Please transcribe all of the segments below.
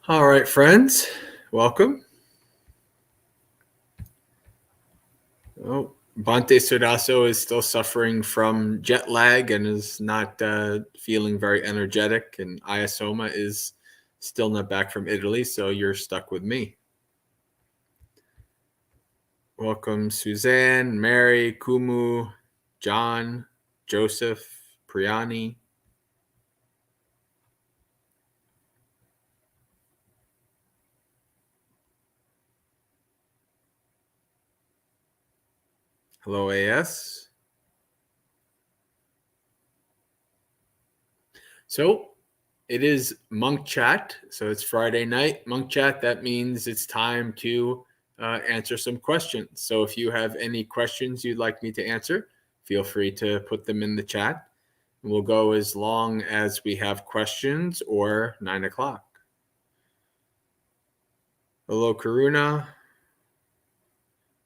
All right, friends, welcome. Oh, Bante Sudaso is still suffering from jet lag and is not feeling very energetic, and Ayasoma is still not back from Italy, so you're stuck with me. Welcome, Suzanne, Mary, Kumu, John, Joseph, Priyani. Hello, AS. So it is Monk Chat. So it's Friday night. Monk Chat, that means it's time to answer some questions. So if you have any questions you'd like me to answer, feel free to put them in the chat. We'll go as long as we have questions or 9 o'clock. Hello, Karuna,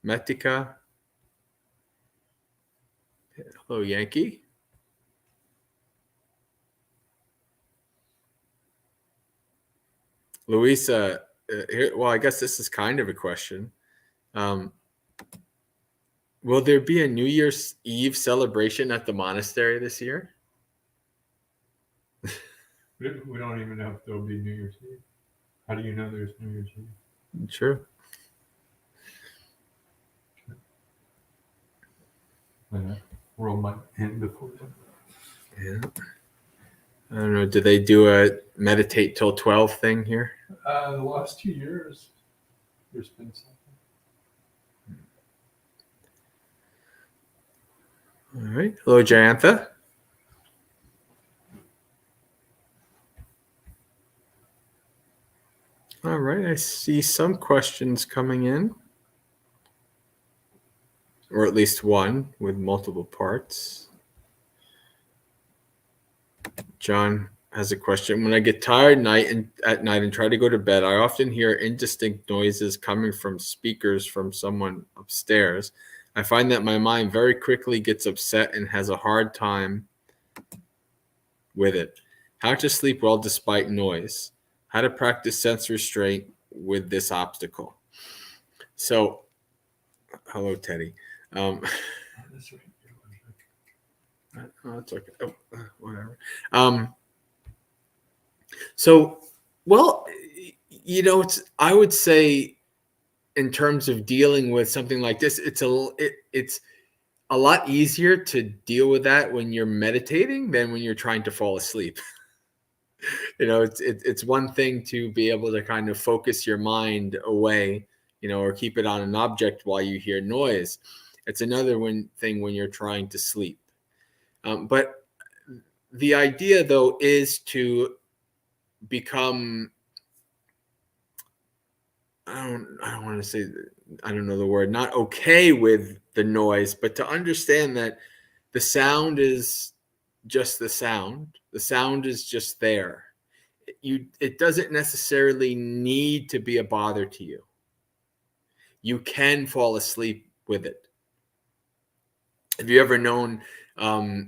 Metika. Hello, Yankee. Louisa, well, I guess this is kind of a question. Will there be a New Year's Eve celebration at the monastery this year? We don't even know if there'll be New Year's Eve. How do you know there's New Year's Eve? True. The world might end before then. Yeah. I don't know. Do they do a meditate till 12 thing here? The last 2 years, there's been something. All right. Hello, Jayantha. All right. I see some questions coming in, or at least one with multiple parts. John has a question. When I get tired at night and try to go to bed, I often hear indistinct noises coming from speakers from someone upstairs. I find that my mind very quickly gets upset and has a hard time with it. How to sleep well despite noise. How to practice sense restraint with this obstacle. So, hello, Teddy. That's right. Oh, it's okay. Oh, whatever. So, well, I would say in terms of dealing with something like this, it's a lot easier to deal with that when you're meditating than when you're trying to fall asleep. It's one thing to be able to kind of focus your mind away, or keep it on an object while you hear noise. It's another thing when you're trying to sleep. But the idea, though, is to become, I don't want to say, I don't know the word, not okay with the noise, but to understand that the sound is just the sound. The sound is just there. It doesn't necessarily need to be a bother to you. You can fall asleep with it. Have you ever known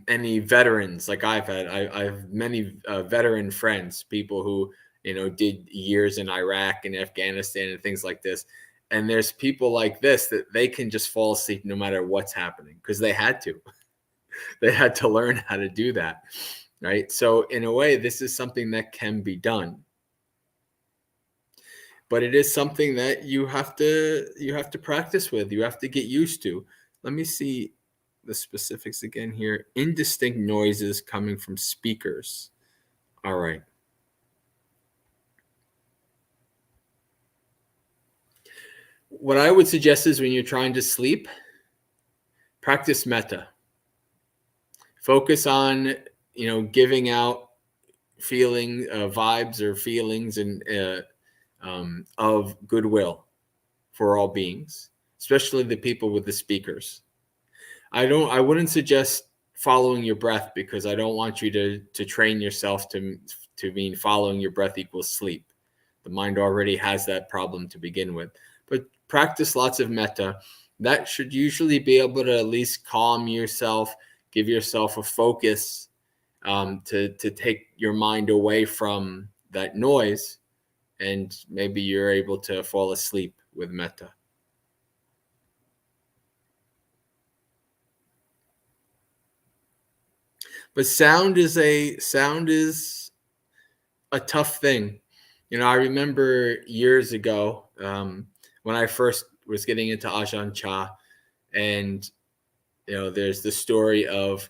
any veterans like I've had? I have many veteran friends, people who did years in Iraq and Afghanistan and things like this. And there's people like this that they can just fall asleep no matter what's happening because they had to. They had to learn how to do that, right? So in a way, this is something that can be done, but it is something that you have to practice with. You have to get used to. Let me see the specifics again here. Indistinct noises coming from speakers. All right. What I would suggest is when you're trying to sleep, practice metta. Focus on, giving out vibes or feelings and of goodwill for all beings, especially the people with the speakers. I wouldn't suggest following your breath because I don't want you to train yourself to mean following your breath equals sleep. The mind already has that problem to begin with. But practice lots of metta. That should usually be able to at least calm yourself, give yourself a focus to take your mind away from that noise and maybe you're able to fall asleep with metta. But sound is a tough thing. I remember years ago when I first was getting into Ajahn Chah, and there's the story of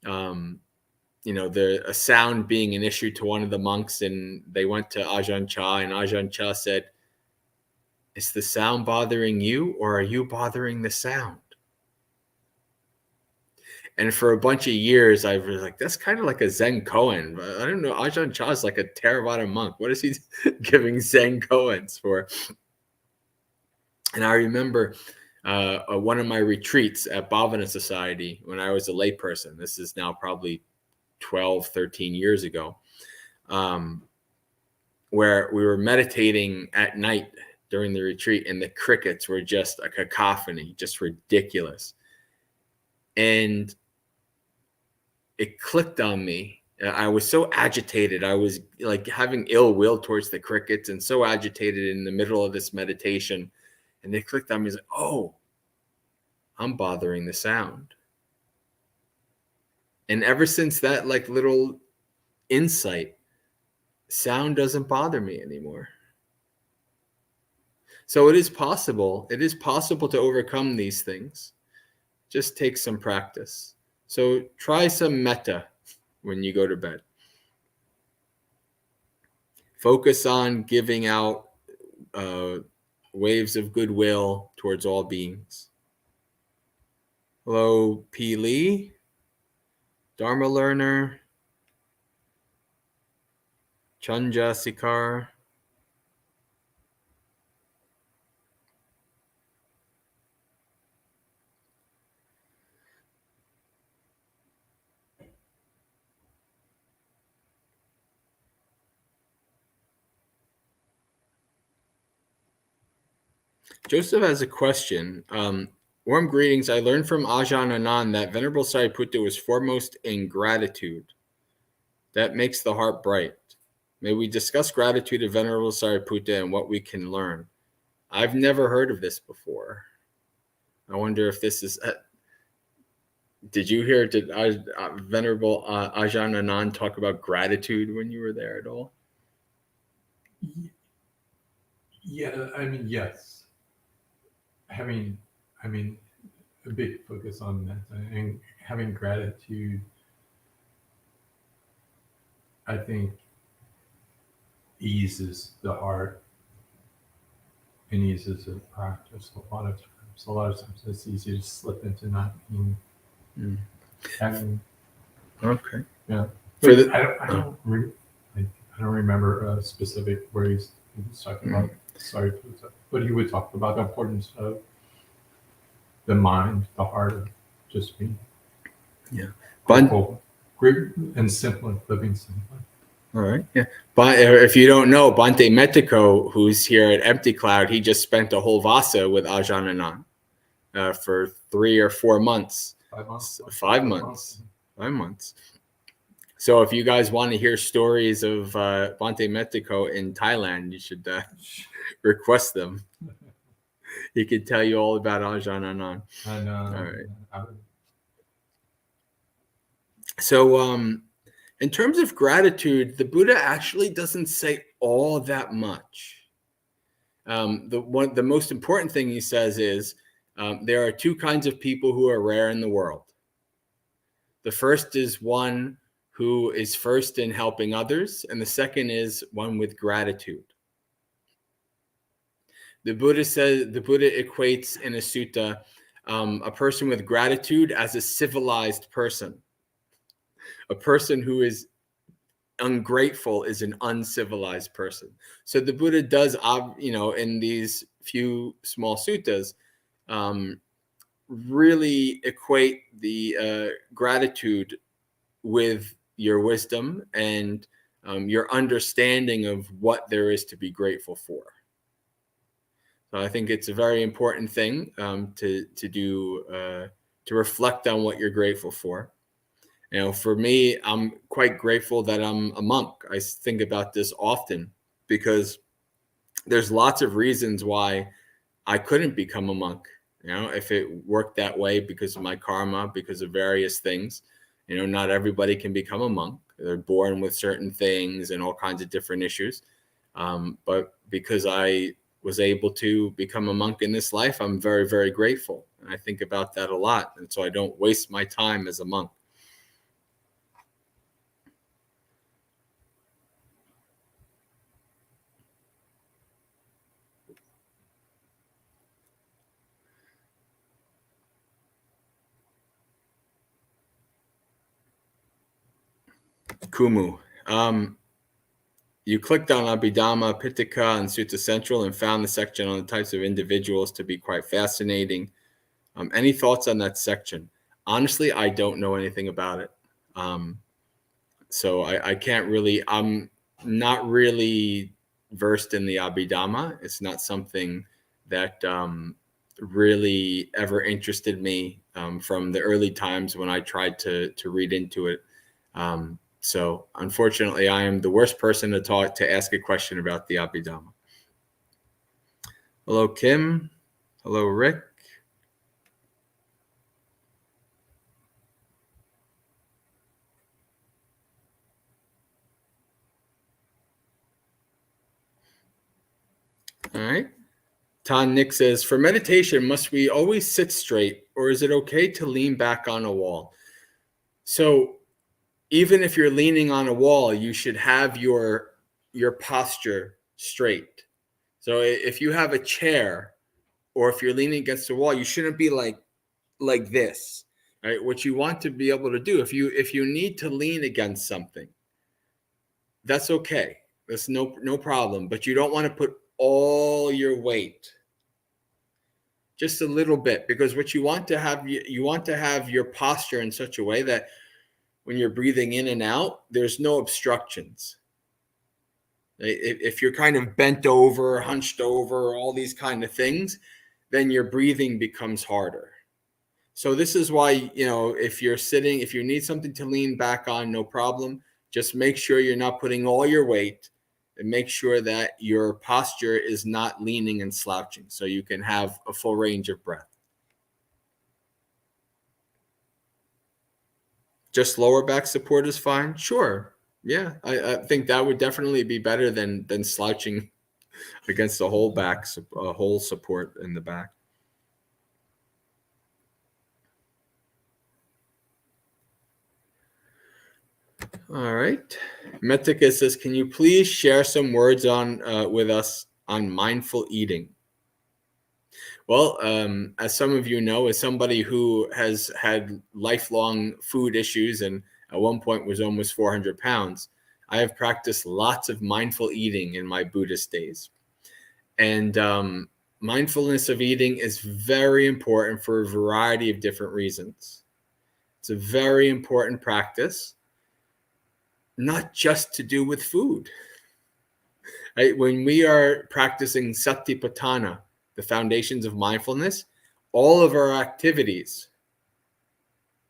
a sound being an issue to one of the monks, and they went to Ajahn Chah, and Ajahn Chah said, "Is the sound bothering you, or are you bothering the sound?" And for a bunch of years, I was like, that's kind of like a Zen koan. I don't know. Ajahn Chah is like a Theravada monk. What is he giving Zen koans for? And I remember one of my retreats at Bhavana Society when I was a layperson. This is now probably 12, 13 years ago, where we were meditating at night during the retreat, and the crickets were just a cacophony, just ridiculous. And it clicked on me. I was so agitated. I was like having ill will towards the crickets, and so agitated in the middle of this meditation. And it clicked on me. Like, oh, I'm bothering the sound. And ever since that like little insight, sound doesn't bother me anymore. So it is possible. It is possible to overcome these things. Just take some practice. So try some metta when you go to bed. Focus on giving out waves of goodwill towards all beings. Hello, P. Lee, Dharma learner, Chanja Sikar. Joseph has a question. Warm greetings. I learned from Ajahn Anan that Venerable Sariputta was foremost in gratitude. That makes the heart bright. May we discuss gratitude of Venerable Sariputta and what we can learn. I've never heard of this before. I wonder if this is... did you hear, did Venerable Ajahn Anan talk about gratitude when you were there at all? Yeah, I mean, yes. Having a big focus on that and having gratitude, I think, eases the heart and eases the practice a lot of times. A lot of times it's easy to slip into not being having. Okay. Yeah. For the, I don't remember a specific where he's talking about sorry, but he would talk about the importance of the mind, the heart, of just being grateful, great and simple, living simply. All right. Yeah. But if you don't know, Bhante Metiko, who's here at Empty Cloud, he just spent a whole Vasa with Ajahn Anan for 3 or 4 months. 5 months. 5 months. 5 months. So if you guys want to hear stories of Bhante Metiko in Thailand, you should request them. He could tell you all about Ajahn Anan. I know. All right. So in terms of gratitude, the Buddha actually doesn't say all that much. The most important thing he says is there are 2 kinds of people who are rare in the world. The first is one who is first in helping others, and the second is one with gratitude. The Buddha equates in a sutta a person with gratitude as a civilized person. A person who is ungrateful is an uncivilized person. So the Buddha does, in these few small suttas, really equate the gratitude with your wisdom and your understanding of what there is to be grateful for. So I think it's a very important thing to do, to reflect on what you're grateful for. For me, I'm quite grateful that I'm a monk. I think about this often because there's lots of reasons why I couldn't become a monk. If it worked that way because of my karma, because of various things, not everybody can become a monk. They're born with certain things and all kinds of different issues. But because I was able to become a monk in this life, I'm very, very grateful. And I think about that a lot. And so I don't waste my time as a monk. Kumu. You clicked on Abid Dhamma, Pitaka, and Sutta Central and found the section on the types of individuals to be quite fascinating. Any thoughts on that section? Honestly, I don't know anything about it. So I can't really, I'm not really versed in the Abid Dhamma. It's not something that really ever interested me from the early times when I tried to read into it. So unfortunately, I am the worst person to ask a question about the Abid Dhamma. Hello, Kim. Hello, Rick. All right. Tan Nick says, for meditation, must we always sit straight, or is it okay to lean back on a wall? So even if you're leaning on a wall, you should have your posture straight. So if you have a chair or if you're leaning against the wall, you shouldn't be like this. Right? What you want to be able to do, if you need to lean against something, that's okay. That's no problem. But you don't want to put all your weight, just a little bit, because what you want to have your posture in such a way that when you're breathing in and out, there's no obstructions. If you're kind of bent over, hunched over, all these kind of things, then your breathing becomes harder. So this is why, if you're sitting, if you need something to lean back on, no problem. Just make sure you're not putting all your weight, and make sure that your posture is not leaning and slouching so you can have a full range of breath. Just lower back support is fine? Sure. Yeah, I think that would definitely be better than slouching against the whole back, whole support in the back. All right. Metika says, can you please share some words with us on mindful eating? Well, as some of you know, as somebody who has had lifelong food issues and at one point was almost 400 pounds, I have practiced lots of mindful eating in my Buddhist days. And mindfulness of eating is very important for a variety of different reasons. It's a very important practice, not just to do with food. Right? When we are practicing satipatthana, the foundations of mindfulness, all of our activities,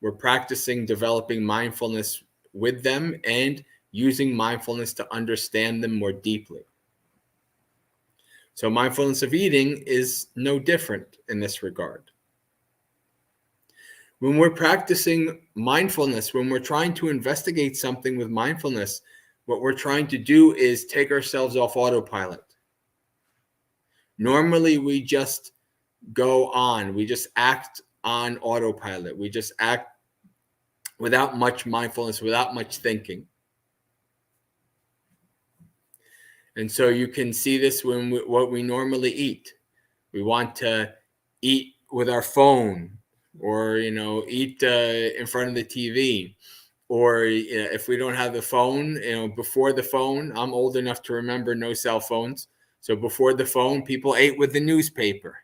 we're practicing developing mindfulness with them and using mindfulness to understand them more deeply. So mindfulness of eating is no different in this regard. When we're practicing mindfulness, when we're trying to investigate something with mindfulness, what we're trying to do is take ourselves off autopilot. Normally, we just go on. We just act on autopilot. We just act without much mindfulness, without much thinking. And so you can see this when what we normally eat. We want to eat with our phone, or eat in front of the TV, or if we don't have the phone, before the phone. I'm old enough to remember no cell phones. So before the phone, people ate with the newspaper.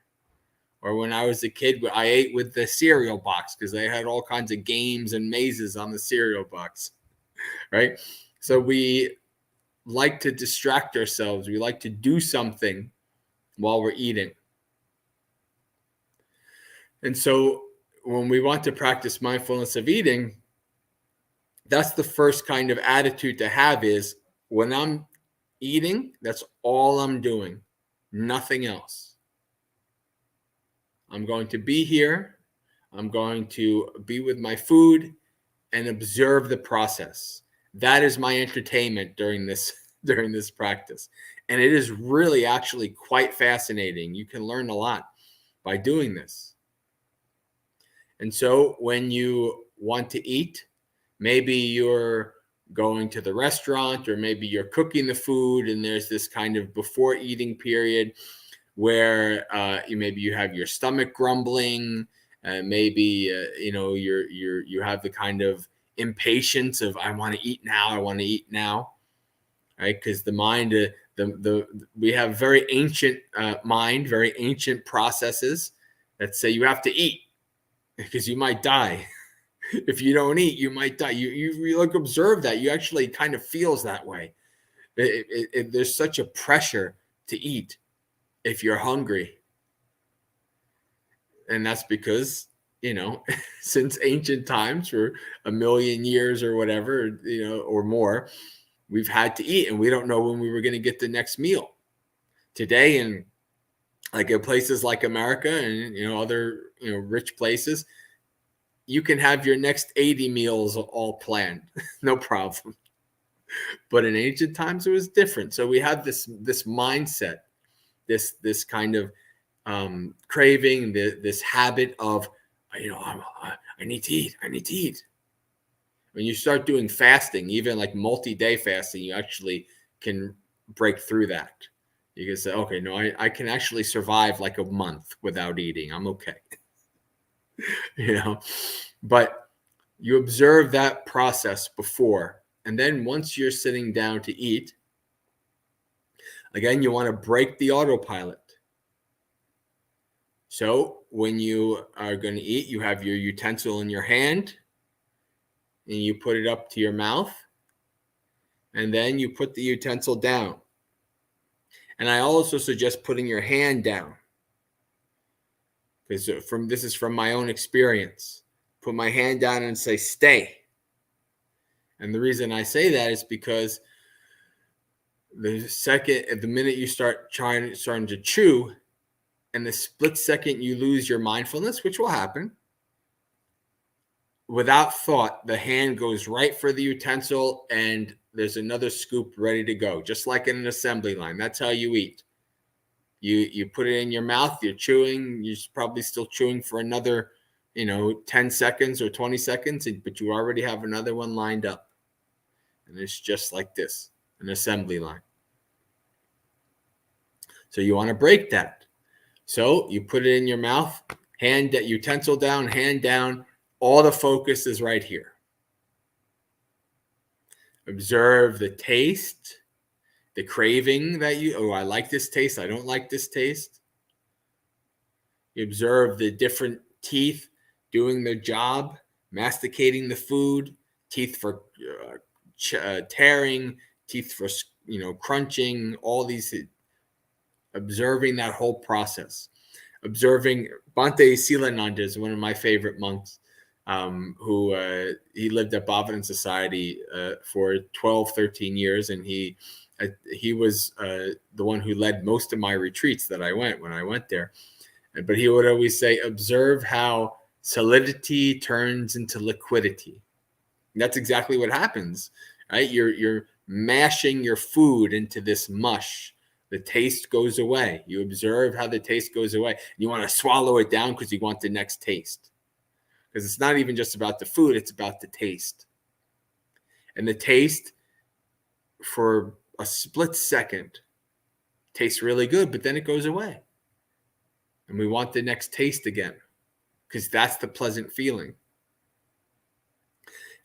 Or when I was a kid, I ate with the cereal box because they had all kinds of games and mazes on the cereal box, right? So we like to distract ourselves. We like to do something while we're eating. And so when we want to practice mindfulness of eating, that's the first kind of attitude to have is when I'm eating, that's all I'm doing. nothing else. I'm going to be here. I'm going to be with my food and observe the process. That is my entertainment during this practice. And it is really actually quite fascinating. You can learn a lot by doing this. And so when you want to eat, maybe you're going to the restaurant, or maybe you're cooking the food, and there's this kind of before eating period where maybe you have your stomach grumbling, maybe you have the kind of impatience of I want to eat now, right? Because the mind, we have very ancient mind, very ancient processes that say you have to eat because you might die. If you don't eat, you might die. You like observe that. You actually kind of feels that way. There's such a pressure to eat if you're hungry. And that's because, since ancient times, for 1,000,000 years or whatever, or more, we've had to eat, and we don't know when we were going to get the next meal. Today, in places like America and, other, rich places, you can have your next 80 meals all planned, no problem. But in ancient times, it was different. So we have this mindset, this kind of craving, this habit of, I need to eat. I need to eat. When you start doing fasting, even like multi-day fasting, you actually can break through that. You can say, okay, no, I can actually survive like a month without eating. I'm okay. But you observe that process before. And then once you're sitting down to eat, again, you want to break the autopilot. So when you are going to eat, you have your utensil in your hand and you put it up to your mouth, and then you put the utensil down. And I also suggest putting your hand down, because this is from my own experience. Put my hand down and say, stay. And the reason I say that is because the minute you start starting to chew, and the split second you lose your mindfulness, which will happen, without thought, the hand goes right for the utensil and there's another scoop ready to go, just like in an assembly line. That's how you eat. You put it in your mouth, you're chewing, you're probably still chewing for another, 10 seconds or 20 seconds, but you already have another one lined up. And it's just like this, an assembly line. So you want to break that. So you put it in your mouth, utensil down, hand down. All the focus is right here. Observe the taste, the craving that I like this taste, I don't like this taste. You observe the different teeth doing their job, masticating the food, teeth for tearing, teeth for crunching, all these. Observing that whole process. Observing Bhante Silananda is one of my favorite monks, who he lived at Bhavanan Society for 12, 13 years. And he was the one who led most of my retreats that I went when I went there. But he would always say, observe how solidity turns into liquidity. And that's exactly what happens, right? You're mashing your food into this mush. The taste goes away. You observe how the taste goes away. You want to swallow it down because you want the next taste. Because it's not even just about the food, it's about the taste. And the taste, for a split second, tastes really good, but then it goes away. And we want the next taste again, because that's the pleasant feeling.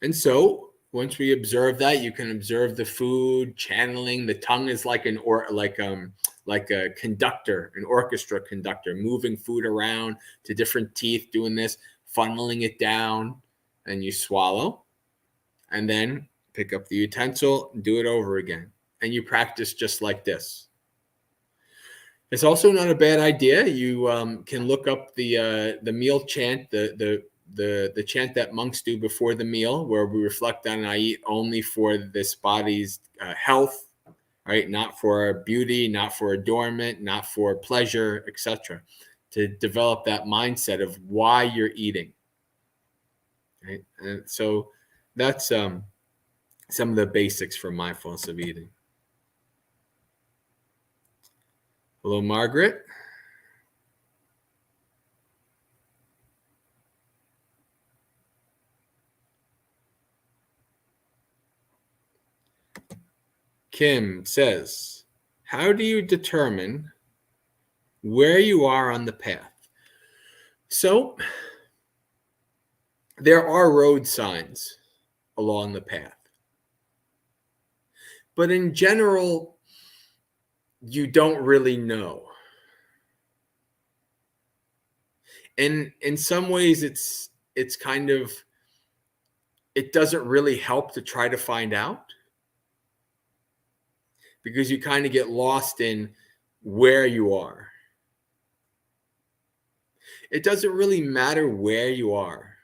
And so once we observe that, you can observe the food channeling. The tongue is like a conductor, an orchestra conductor, moving food around to different teeth, doing this, funneling it down, and you swallow, and then pick up the utensil and do it over again. And you practice just like this. It's also not a bad idea. You can look up the meal chant, the chant that monks do before the meal, where we reflect on, I eat only for this body's health. right? Not for beauty, not for adornment, not for pleasure, etc. To develop that mindset of why you're eating, right? And so that's some of the basics for mindfulness of eating. Hello, Margaret. Kim says, how do you determine where you are on the path? So there are road signs along the path, but in general, you don't really know. And in some ways, it's kind of, it doesn't really help to try to find out, because you kind of get lost in where you are. It doesn't really matter where you are.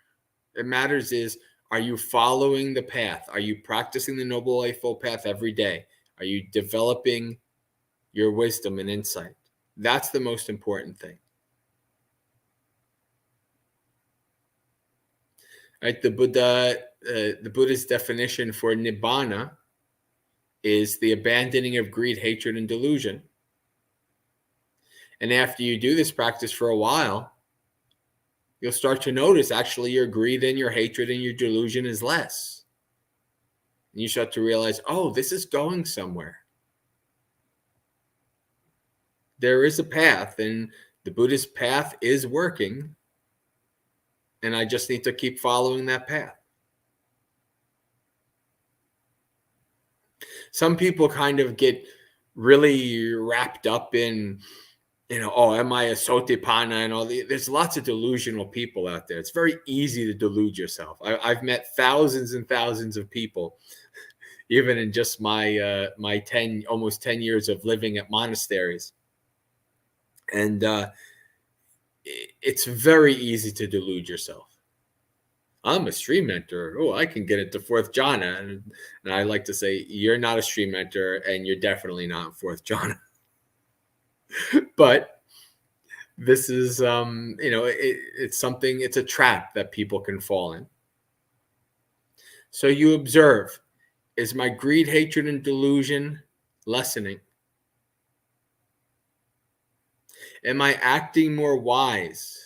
It matters is, are you following the path? Are you practicing the Noble Eightfold Path every day? Are you developing your wisdom and insight? That's the most important thing. Right? The Buddhist definition for nibbana is the abandoning of greed, hatred, and delusion. And after you do this practice for a while, you'll start to notice actually your greed and your hatred and your delusion is less. And you start to realize, oh, this is going somewhere. There is a path, and the Buddhist path is working, and I just need to keep following that path. Some people kind of get really wrapped up in, oh, am I a Sotipanna and all the, there's lots of delusional people out there. It's very easy to delude yourself. I've met thousands and thousands of people, even in just my almost 10 years of living at monasteries. And it's very easy to delude yourself. I'm a stream mentor. Oh, I can get into fourth jhana. And I like to say, you're not a stream mentor, and you're definitely not fourth jhana. But this is, it's something, it's a trap that people can fall in. So you observe, is my greed, hatred, and delusion lessening? Am I acting more wise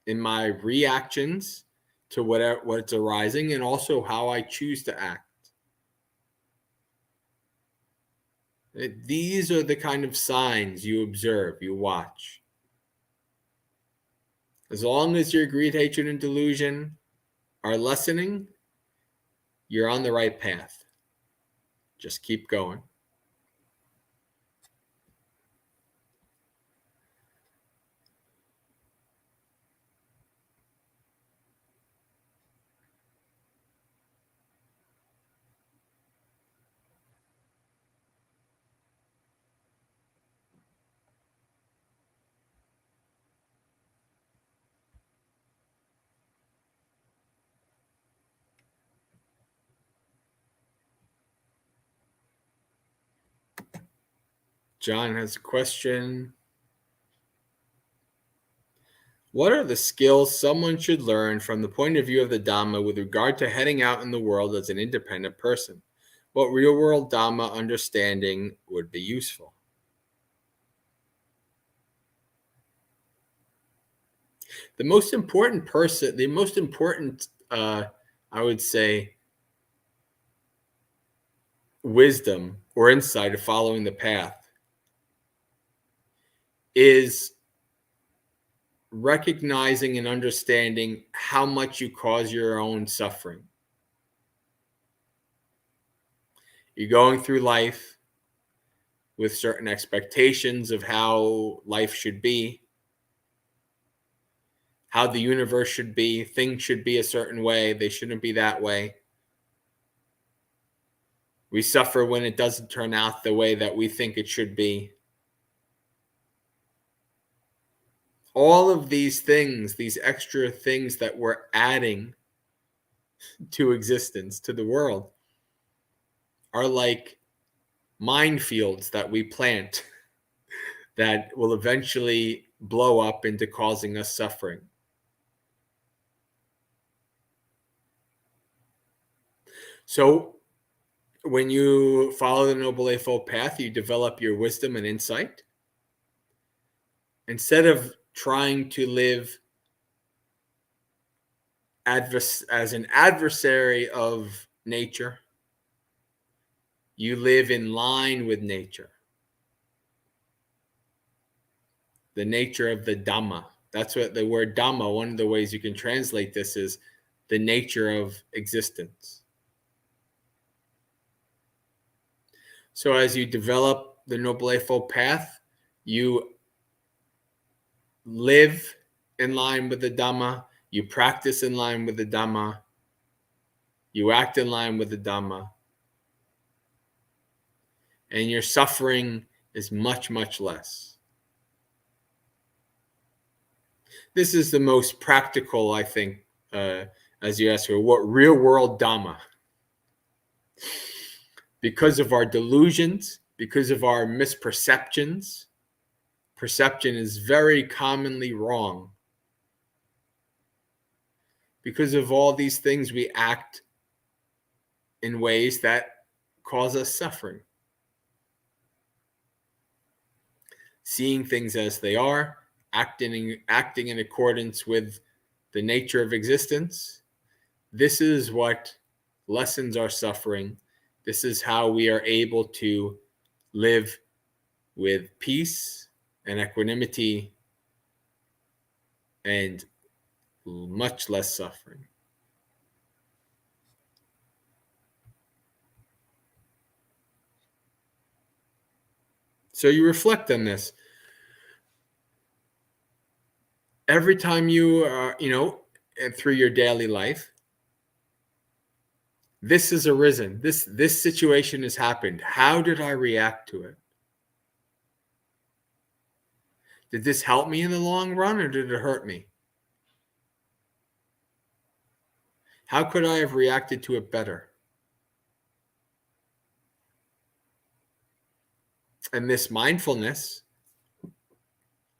in my reactions to what's arising, and also how I choose to act? These are the kind of signs you observe, you watch. As long as your greed, hatred, and delusion are lessening, you're on the right path. Just keep going. John has a question. What are the skills someone should learn from the point of view of the Dhamma with regard to heading out in the world as an independent person? What real-world Dhamma understanding would be useful? The most important I would say, wisdom or insight of following the path is recognizing and understanding how much you cause your own suffering. You're going through life with certain expectations of how life should be, how the universe should be. Things should be a certain way. They shouldn't be that way. We suffer when it doesn't turn out the way that we think it should be. All of these things, these extra things that we're adding to existence, to the world, are like minefields that we plant that will eventually blow up into causing us suffering. So when you follow the Noble Eightfold Path, you develop your wisdom and insight. Instead of trying to live as an adversary of nature, you live in line with nature. The nature of the Dhamma. That's what the word Dhamma, one of the ways you can translate this is the nature of existence. So as you develop the Noble Eightfold Path, you live in line with the Dhamma, you practice in line with the Dhamma, you act in line with the Dhamma, and your suffering is much, much less. This is the most practical, I think, as you ask her, what real world Dhamma? Because of our delusions, because of our misperceptions, perception is very commonly wrong. Because of all these things, we act in ways that cause us suffering. Seeing things as they are, acting in accordance with the nature of existence, this is what lessens our suffering. This is how we are able to live with peace and equanimity and much less suffering. So you reflect on this. Every time you are, through your daily life, this has arisen. This situation has happened. How did I react to it? Did this help me in the long run or did it hurt me? How could I have reacted to it better? And this mindfulness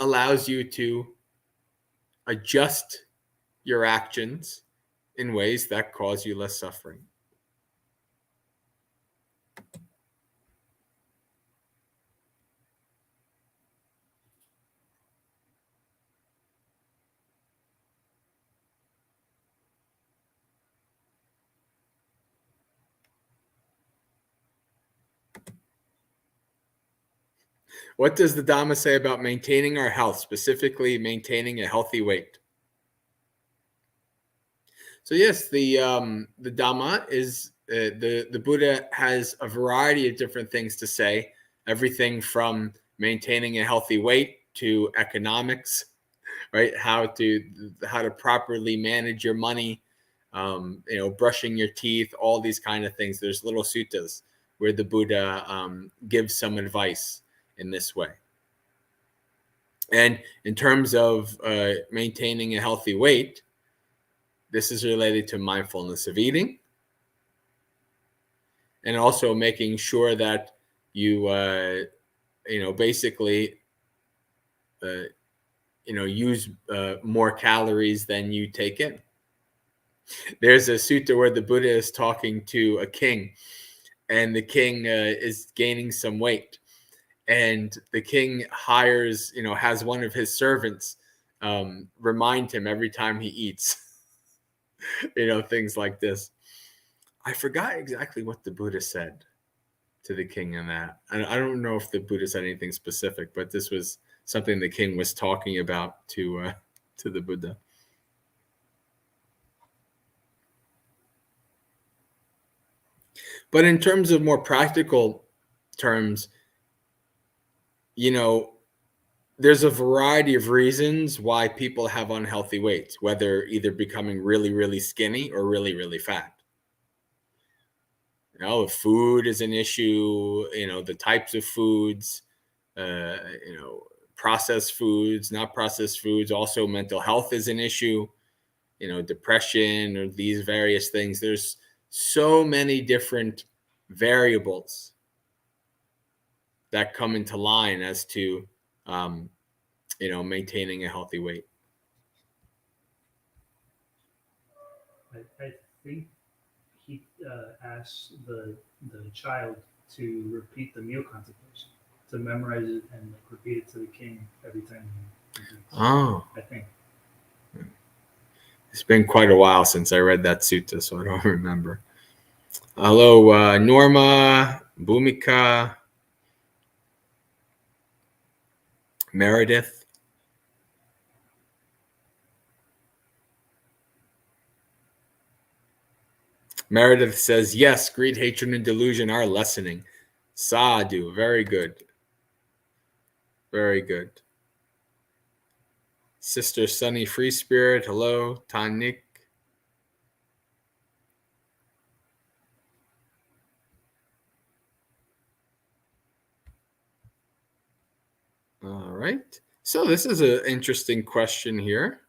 allows you to adjust your actions in ways that cause you less suffering. What does the Dhamma say about maintaining our health, specifically maintaining a healthy weight? So yes, the Dhamma is the Buddha has a variety of different things to say. Everything from maintaining a healthy weight to economics, right? How to properly manage your money, brushing your teeth, all these kind of things. There's little suttas where the Buddha gives some advice in this way. And in terms of maintaining a healthy weight, this is related to mindfulness of eating and also making sure that you, basically, use more calories than you take in. There's a sutta where the Buddha is talking to a king, and the king is gaining some weight. And the king hires, has one of his servants remind him every time he eats, things like this. I forgot exactly what the Buddha said to the king in that. I don't know if the Buddha said anything specific, but this was something the king was talking about to the Buddha. But in terms of more practical terms, there's a variety of reasons why people have unhealthy weights, whether either becoming really, really skinny or really, really fat. If food is an issue, the types of foods, processed foods, not processed foods. Also, mental health is an issue, depression or these various things. There's so many different variables that come into line as to, maintaining a healthy weight. I think he asked the child to repeat the meal contemplation, to memorize it and like repeat it to the king every time he eats. Oh, I think. It's been quite a while since I read that sutta, so I don't remember. Hello, Norma, Bhumika, Meredith. Meredith says, yes, greed, hatred, and delusion are lessening. Sadhu, very good. Very good. Sister Sunny Free Spirit, hello. Tanik. All right. So this is an interesting question here.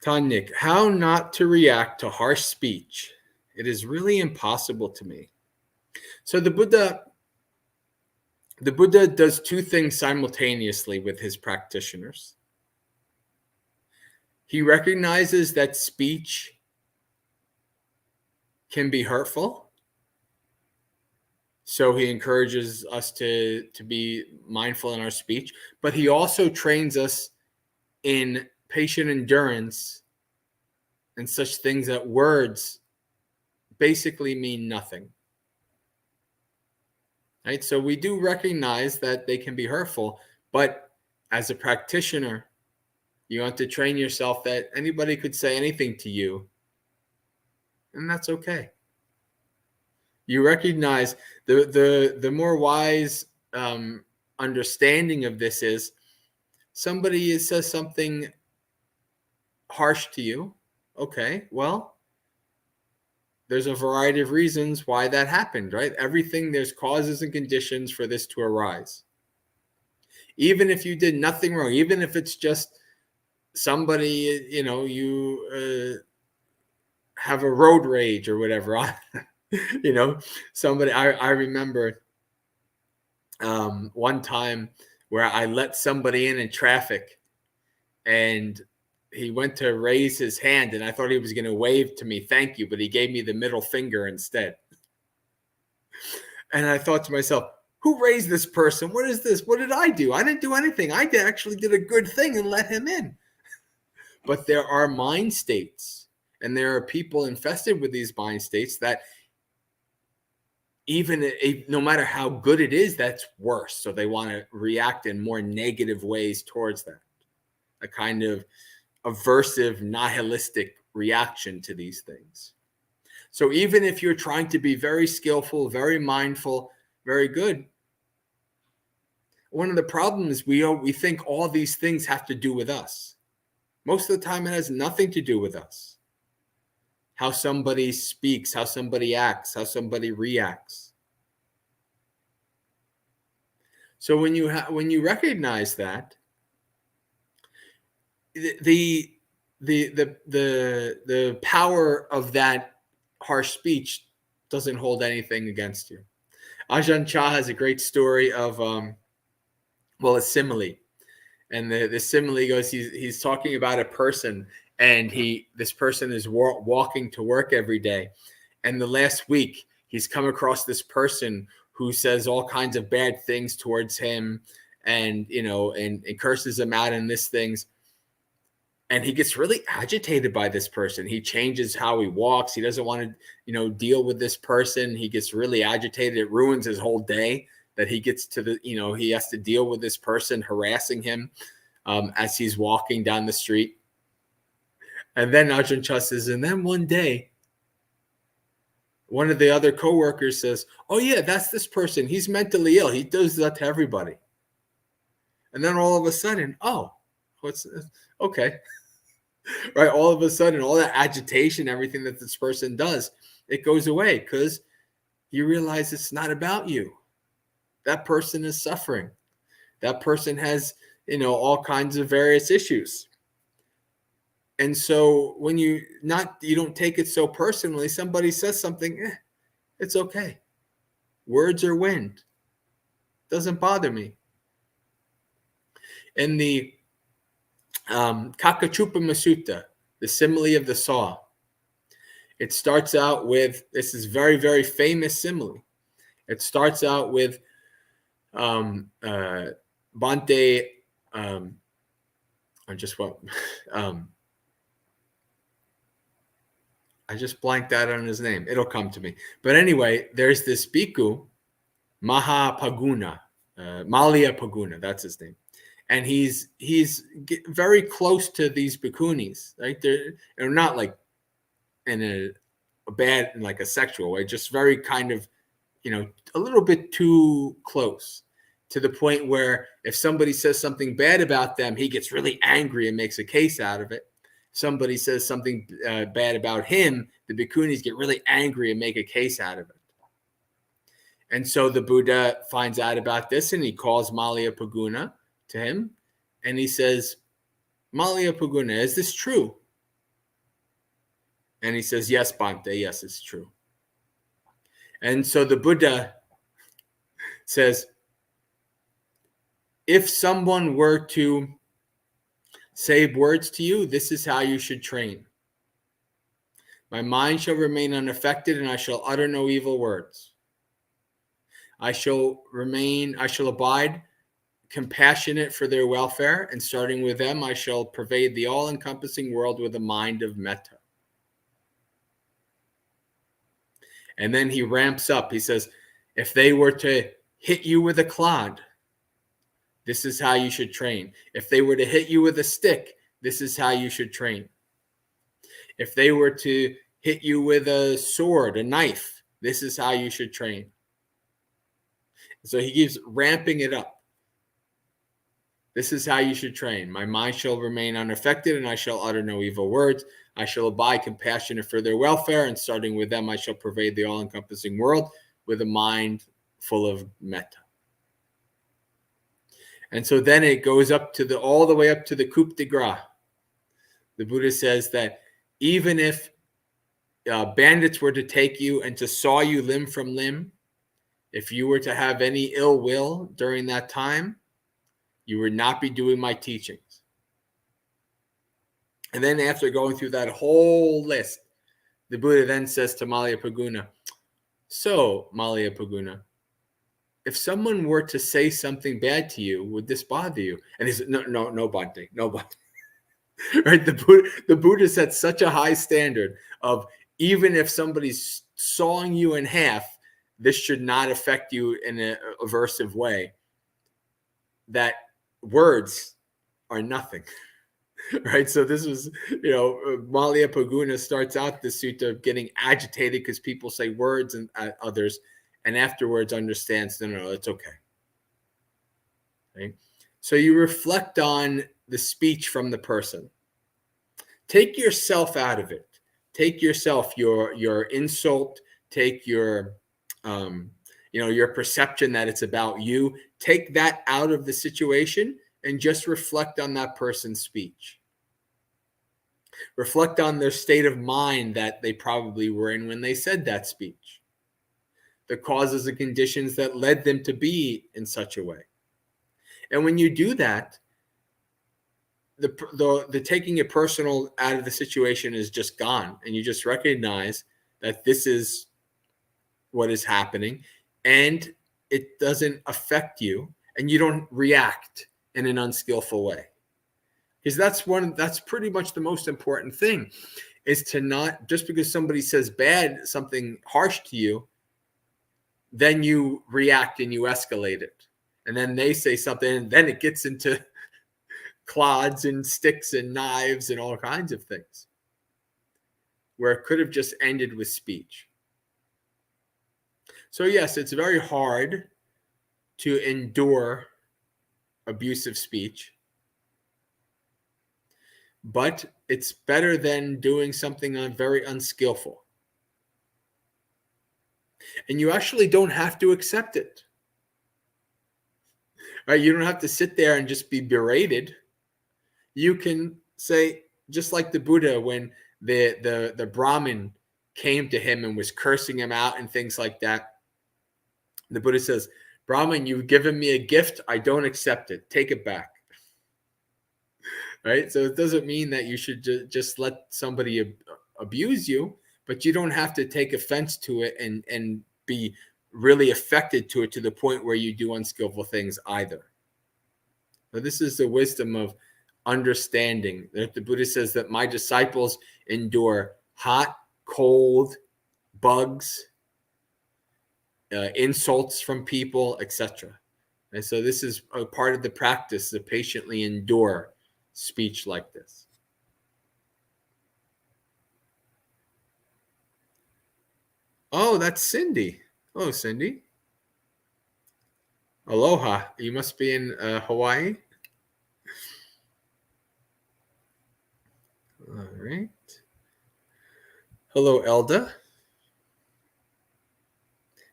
Tanik, how not to react to harsh speech? It is really impossible to me. So the Buddha does two things simultaneously with his practitioners. He recognizes that speech can be hurtful. So he encourages us to be mindful in our speech, but he also trains us in patient endurance and such things that words basically mean nothing. Right? So we do recognize that they can be hurtful, but as a practitioner, you want to train yourself that anybody could say anything to you, and that's okay. You recognize the more wise understanding of this is somebody says something harsh to you. Okay, well, there's a variety of reasons why that happened, right? Everything, there's causes and conditions for this to arise. Even if you did nothing wrong, even if it's just somebody, you have a road rage or whatever, somebody, I remember one time where I let somebody in traffic, and he went to raise his hand, and I thought he was going to wave to me, thank you, but he gave me the middle finger instead. And I thought to myself, who raised this person? What is this? What did I do? I didn't do anything. I actually did a good thing and let him in. But there are mind states, and there are people infested with these mind states that even no matter how good it is, that's worse. So they want to react in more negative ways towards that, a kind of aversive, nihilistic reaction to these things. So even if you're trying to be very skillful, very mindful, very good, one of the problems we think all these things have to do with us. Most of the time, it has nothing to do with us. How somebody speaks, how somebody acts, how somebody reacts. So when you recognize that, the power of that harsh speech doesn't hold anything against you. Ajahn Chah has a great story of a simile, and the simile goes, he's talking about a person, and this person is walking to work every day, and the last week he's come across this person who says all kinds of bad things towards him, and and curses him out and this things. And he gets really agitated by this person. He changes how he walks. He doesn't want to, deal with this person. He gets really agitated. It ruins his whole day that he gets to he has to deal with this person harassing him as he's walking down the street. And then Ajahn Chah says, and then one day, one of the other coworkers says, oh yeah, that's this person. He's mentally ill. He does that to everybody. And then all of a sudden, what's this? Okay. Right, all of a sudden, all that agitation, everything that this person does, it goes away because you realize it's not about you. That person is suffering. That person has, all kinds of various issues. And so when you don't take it so personally, somebody says something, it's okay. Words are wind. Doesn't bother me. In the Kakachupama Sutta, the simile of the saw, it starts out with, this is very, very famous simile. It starts out with Bhante, I just blanked out on his name. It'll come to me. But anyway, there's this bhikkhu, Maliapagona, that's his name. And he's very close to these bhikkhunis. Right? They're not like in a bad, in like a sexual way, just very kind of, a little bit too close, to the point where if somebody says something bad about them, he gets really angry and makes a case out of it. Somebody says something bad about him, the bhikkhunis get really angry and make a case out of it. And so the Buddha finds out about this, and he calls Maliapagona to him, and he says, Maliapagona, is this true? And he says, yes, Bhante, yes, it's true. And so the Buddha says, if someone were to say words to you, this is how you should train. My mind shall remain unaffected, and I shall utter no evil words. I shall abide compassionate for their welfare, and starting with them, I shall pervade the all-encompassing world with a mind of metta. And then he ramps up. He says, if they were to hit you with a clod, this is how you should train. If they were to hit you with a stick, this is how you should train. If they were to hit you with a sword, a knife, this is how you should train. So he keeps ramping it up. This is how you should train. My mind shall remain unaffected, and I shall utter no evil words. I shall abide compassionate for their welfare, and starting with them, I shall pervade the all-encompassing world with a mind full of metta. And so then it goes up to all the way up to the coup de grace. The Buddha says that even if bandits were to take you and to saw you limb from limb, if you were to have any ill will during that time, you would not be doing my teachings. And then after going through that whole list, the Buddha then says to Maliapagona, so Maliapagona, if someone were to say something bad to you, would this bother you? And he said, no, Bhante, no, Bhante. Right? The Buddha set such a high standard of, even if somebody's sawing you in half, this should not affect you in an aversive way. That words are nothing. Right? So this was, Maliapagona starts out the sutta getting agitated because people say words and others, and afterwards understands, no, it's okay. Right? So you reflect on the speech from the person. Take yourself out of it. Take yourself, your insult, take your your perception that it's about you. Take that out of the situation and just reflect on that person's speech. Reflect on their state of mind that they probably were in when they said that speech. The causes and conditions that led them to be in such a way. And when you do that, the taking it personal out of the situation is just gone. And you just recognize that this is what is happening, and it doesn't affect you, and you don't react in an unskillful way. Because that's pretty much the most important thing, is to not, just because somebody says something harsh to you, then you react and you escalate it. And then they say something, and then it gets into clods and sticks and knives and all kinds of things, where it could have just ended with speech. So yes, it's very hard to endure abusive speech, but it's better than doing something very unskillful. And you actually don't have to accept it. Right? You don't have to sit there and just be berated. You can say, just like the Buddha, when the Brahmin came to him and was cursing him out and things like that, The Buddha says, Brahman, you've given me a gift. I don't accept it. Take it back. Right? So it doesn't mean that you should just let somebody abuse you, but you don't have to take offense to it and be really affected to it to the point where you do unskillful things either. But this is the wisdom of understanding. That the Buddha says that my disciples endure hot, cold, bugs, insults from people, etc. And so this is a part of the practice to patiently endure speech like this. Oh, that's Cindy. Oh, Cindy. Aloha. You must be in Hawaii. All right. Hello, Elda.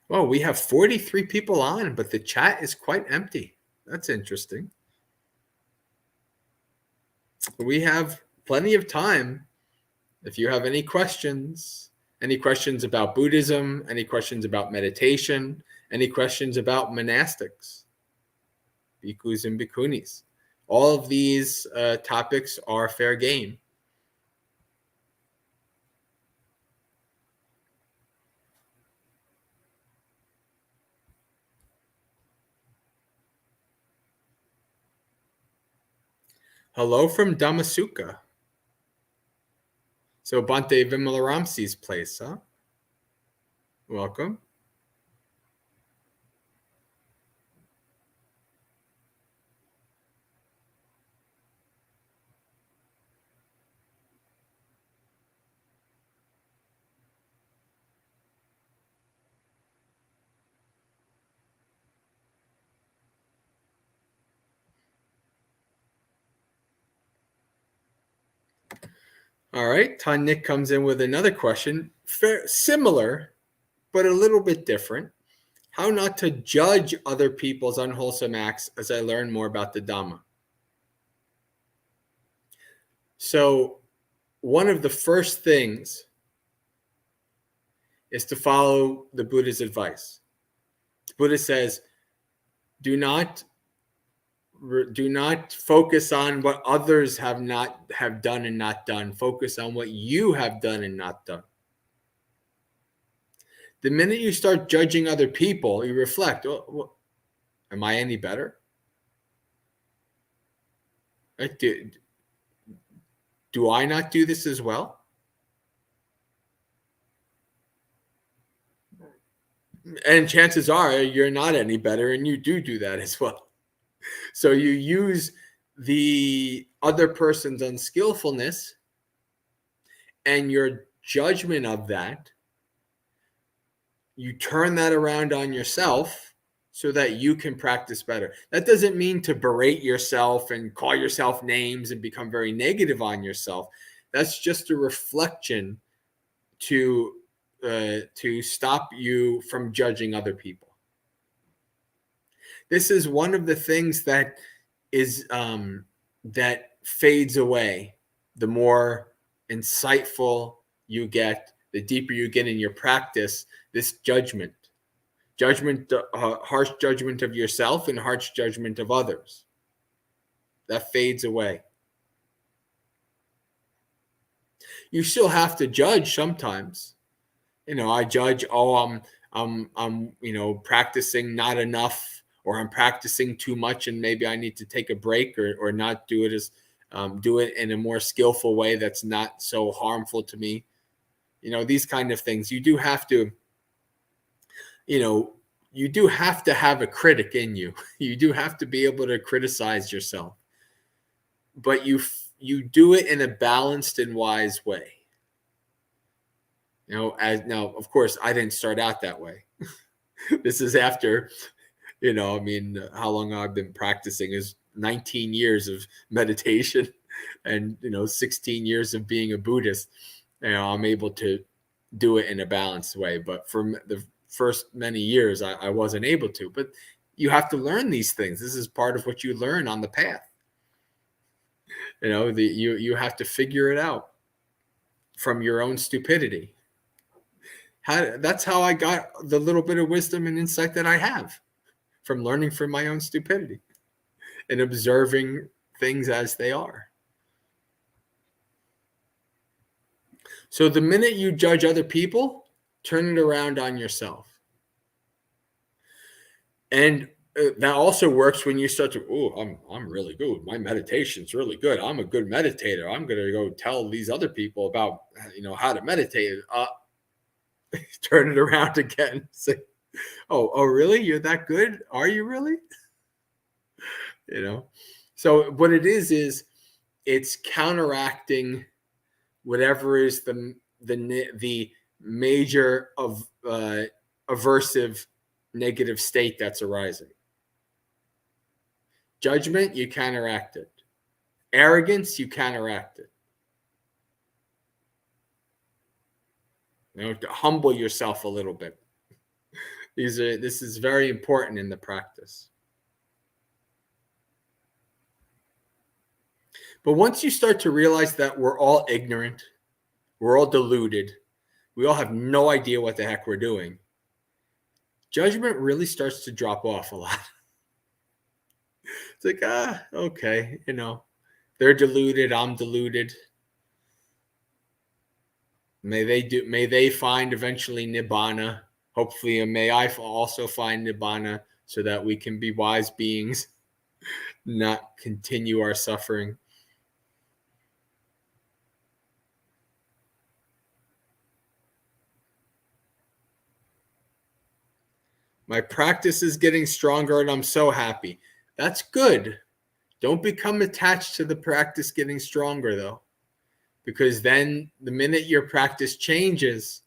Well, we have 43 people on, but the chat is quite empty. That's interesting. We have plenty of time. If you have any questions about Buddhism, any questions about meditation, any questions about monastics, bhikkhus and bhikkhunis, all of these topics are fair game. Hello from Dhammasukha. So Bhante Vimalaramsi's place, huh? Welcome. All right, Nick comes in with another question, similar, but a little bit different. How not to judge other people's unwholesome acts as I learn more about the Dhamma. So one of the first things is to follow the Buddha's advice. The Buddha says, do not focus on what others have done and not done. Focus on what you have done and not done. The minute you start judging other people, you reflect, oh, am I any better? Right? Do I not do this as well? And chances are you're not any better and you do that as well. So you use the other person's unskillfulness and your judgment of that, you turn that around on yourself so that you can practice better. That doesn't mean to berate yourself and call yourself names and become very negative on yourself. That's just a reflection to stop you from judging other people. This is one of the things that is that fades away the more insightful you get, the deeper you get in your practice. This judgment, harsh judgment of yourself and harsh judgment of others, that fades away. You still have to judge sometimes. I judge. Oh, I'm practicing not enough, or I'm practicing too much, and maybe I need to take a break or not do it as do it in a more skillful way that's not so harmful to me. These kind of things. You do have to. You do have to have a critic in you. You do have to be able to criticize yourself, but you do it in a balanced and wise way. Now, of course, I didn't start out that way. This is after, how long I've been practicing is 19 years of meditation and, 16 years of being a Buddhist. I'm able to do it in a balanced way. But for the first many years, I wasn't able to. But you have to learn these things. This is part of what you learn on the path. You have to figure it out from your own stupidity. That's how I got the little bit of wisdom and insight that I have from learning from my own stupidity and observing things as they are. So the minute you judge other people, turn it around on yourself. And that also works when you start to, oh, I'm really good. My meditation's really good. I'm a good meditator. I'm going to go tell these other people about, how to meditate. Turn it around again. Say, oh, really? You're that good? Are you really? So what it is it's counteracting whatever is the major of aversive negative state that's arising. Judgment, you counteract it. Arrogance, you counteract it. To humble yourself a little bit. This is very important in the practice. But once you start to realize that we're all ignorant, we're all deluded, we all have no idea what the heck we're doing, judgment really starts to drop off a lot. It's like, okay, they're deluded, I'm deluded. May they find eventually nibbana. Hopefully, may I also find nibbana so that we can be wise beings, not continue our suffering. My practice is getting stronger and I'm so happy. That's good. Don't become attached to the practice getting stronger, though, because then the minute your practice changes,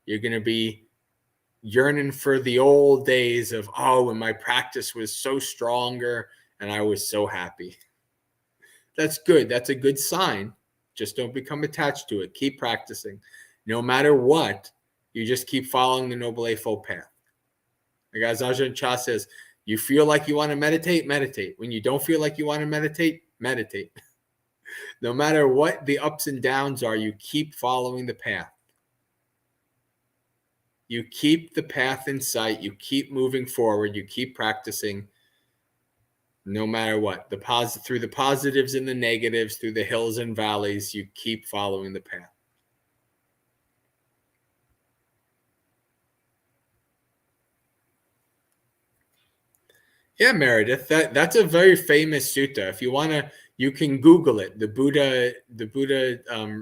you're going to be yearning for the old days of, when my practice was so stronger and I was so happy. That's good. That's a good sign. Just don't become attached to it. Keep practicing. No matter what, you just keep following the Noble Eightfold Path. Like as Ajahn Chah says, you feel like you want to meditate, meditate. When you don't feel like you want to meditate, meditate. No matter what the ups and downs are, you keep following the path. You keep the path in sight. You keep moving forward. You keep practicing no matter what. Through the positives and the negatives, through the hills and valleys, you keep following the path. Yeah, Meredith, that's a very famous sutta. If you want to, you can Google it. The Buddha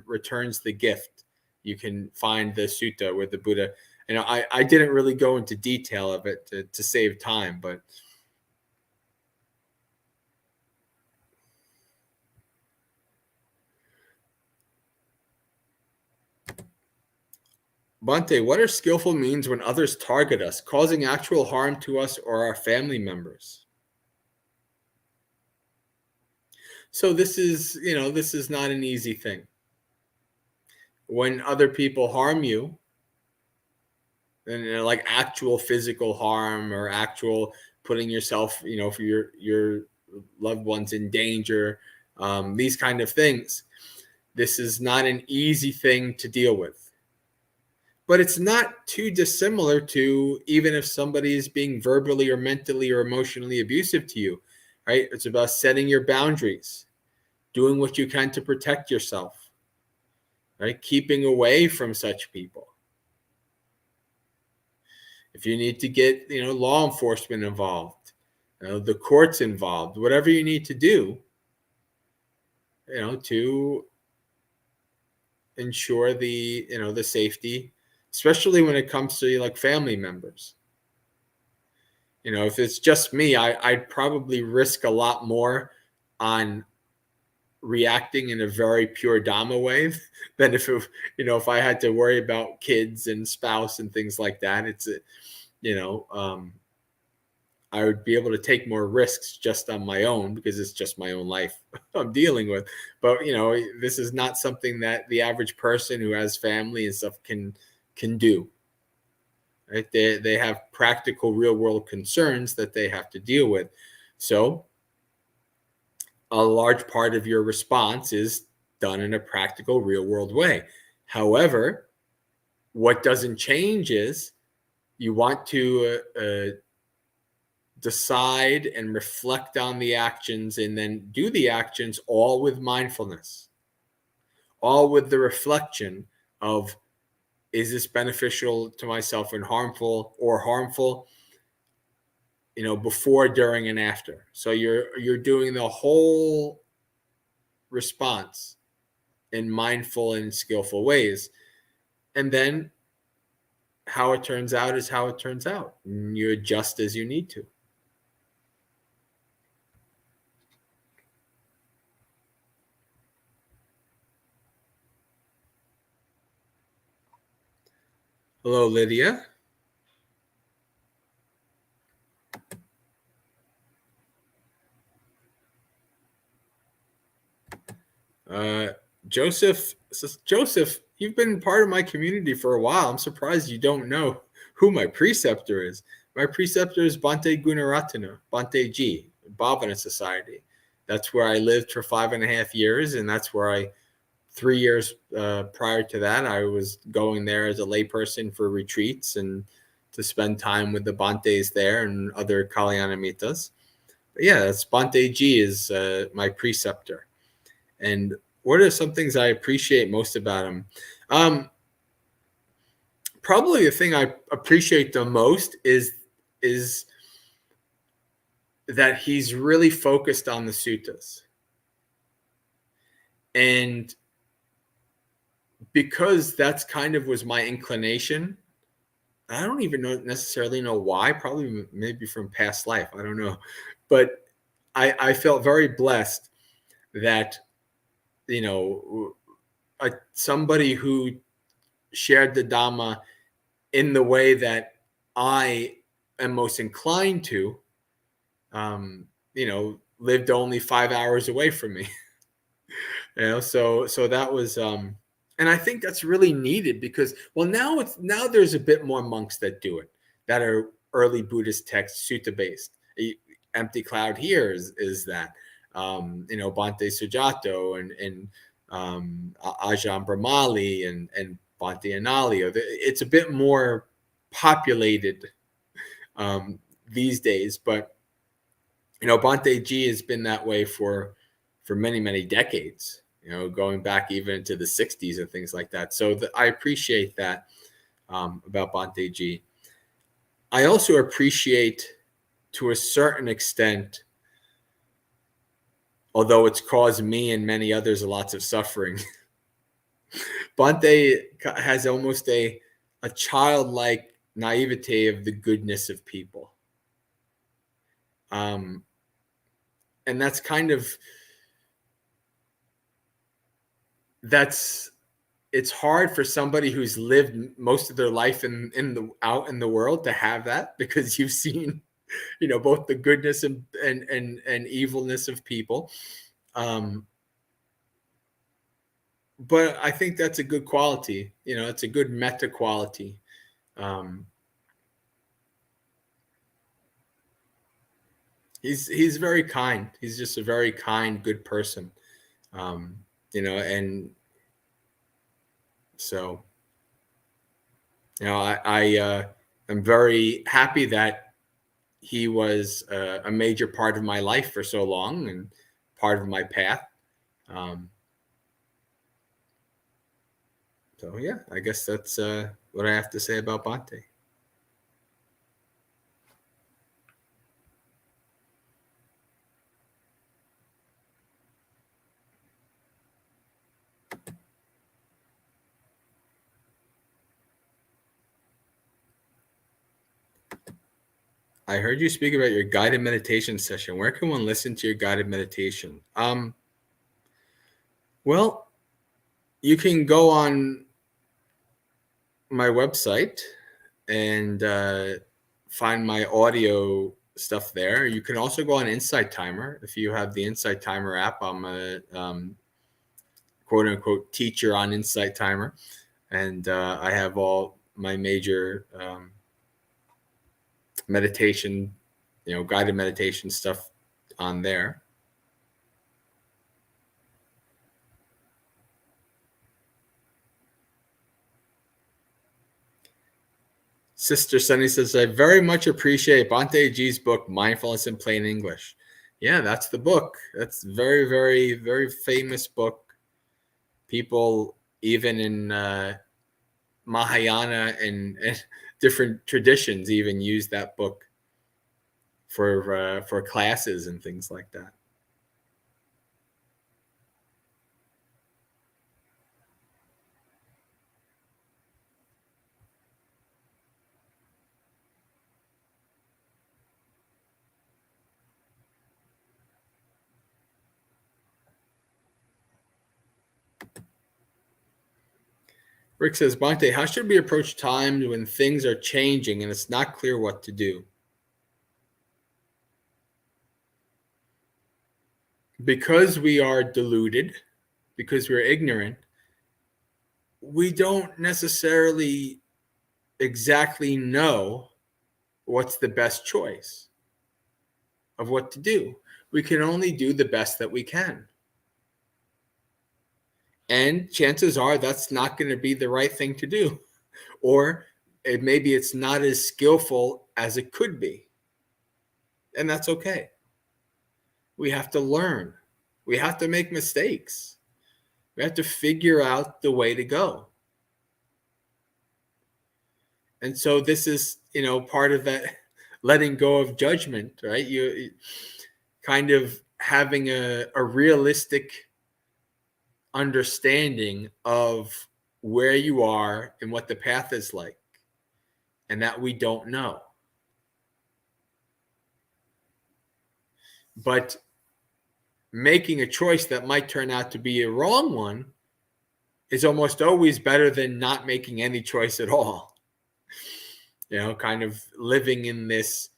returns the gift. You can find the sutta where the Buddha, I didn't really go into detail of it to save time, but Bhante, what are skillful means when others target us, causing actual harm to us or our family members? So this is not an easy thing. When other people harm you, and like actual physical harm or actual putting yourself, for your loved ones in danger, these kind of things, this is not an easy thing to deal with. But it's not too dissimilar to even if somebody is being verbally or mentally or emotionally abusive to you, right? It's about setting your boundaries, doing what you can to protect yourself, right? Keeping away from such people. If you need to get, law enforcement involved, the courts involved, whatever you need to do, to ensure the, the safety, especially when it comes to like family members. If it's just me, I'd probably risk a lot more on reacting in a very pure Dhamma way than if I had to worry about kids and spouse and things like that. It's I would be able to take more risks just on my own because it's just my own life I'm dealing with. But this is not something that the average person who has family and stuff can do. Right? They have practical real world concerns that they have to deal with. So a large part of your response is done in a practical real world way. However, what doesn't change is you want to decide and reflect on the actions, and then do the actions all with mindfulness, all with the reflection of, is this beneficial to myself and harmful, or harmful, before, during, and after. So you're doing the whole response in mindful and skillful ways. And then how it turns out is how it turns out. And you adjust as you need to. Hello, Lydia. Joseph says, Joseph, you've been part of my community for a while. I'm surprised you don't know who my preceptor is. My preceptor is Bhante Gunaratana, Bhante G, Bhavana Society. That's where I lived for 5.5 years, and that's where 3 years prior to that, I was going there as a layperson for retreats and to spend time with the Bhantes there and other Kalyanamitas. But yeah, that's Bhante G is my preceptor. And what are some things I appreciate most about him? Probably the thing I appreciate the most is that he's really focused on the suttas. And because that's kind of was my inclination, I don't even necessarily know why, probably maybe from past life, I don't know. But I felt very blessed that, somebody who shared the Dhamma in the way that I am most inclined to, lived only 5 hours away from me. So that was, and I think that's really needed because, well, now there's a bit more monks that do it, that are early Buddhist texts, sutta based. Empty Cloud here is that, Bhante Sujato and Ajahn Brahmali and Bhante Anali. It's a bit more populated these days, but Bhante G has been that way for many, many decades, going back even to the 60s and things like that. So I appreciate that about Bhante G. I also appreciate, to a certain extent, although it's caused me and many others lots of suffering, Bhante has almost a childlike naivete of the goodness of people. And that's kind of, it's hard for somebody who's lived most of their life out in the world to have that, because you've seen, both the goodness and evilness of people. But I think that's a good quality. It's a good metta quality. He's very kind. He's just a very kind, good person. And so, I am very happy that he was a major part of my life for so long and part of my path. So yeah, I guess that's what I have to say about Bhante. I heard you speak about your guided meditation session. Where can one listen to your guided meditation? Well, you can go on my website and find my audio stuff there. You can also go on Insight Timer. If you have the Insight Timer app, I'm a quote unquote teacher on Insight Timer. And I have all my major meditation, guided meditation stuff on there. Sister Sunny says, I very much appreciate Bhante G's book, Mindfulness in Plain English. Yeah, that's the book. That's very, very, very famous book. People, even in Mahayana and different traditions, even use that book for classes and things like that. Rick says, Bhante, how should we approach times when things are changing and it's not clear what to do? Because we are deluded, because we're ignorant, we don't necessarily exactly know what's the best choice of what to do. We can only do the best that we can. And chances are that's not going to be the right thing to do. Or maybe it's not as skillful as it could be. And that's okay. We have to learn. We have to make mistakes. We have to figure out the way to go. And so this is, part of that letting go of judgment, right? You kind of having a realistic understanding of where you are and what the path is like, and that we don't know. But making a choice that might turn out to be a wrong one is almost always better than not making any choice at all. Kind of living in this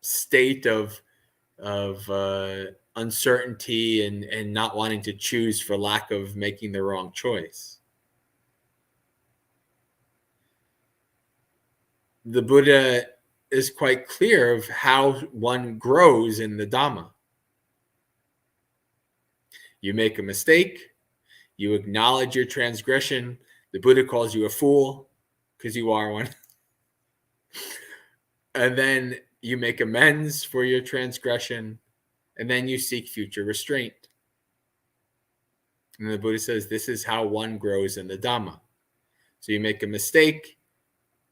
state of uncertainty and not wanting to choose for lack of making the wrong choice. The Buddha is quite clear of how one grows in the Dhamma. You make a mistake, you acknowledge your transgression. The Buddha calls you a fool because you are one. And then you make amends for your transgression, and then you seek future restraint. And the Buddha says this is how one grows in the Dhamma. So you make a mistake,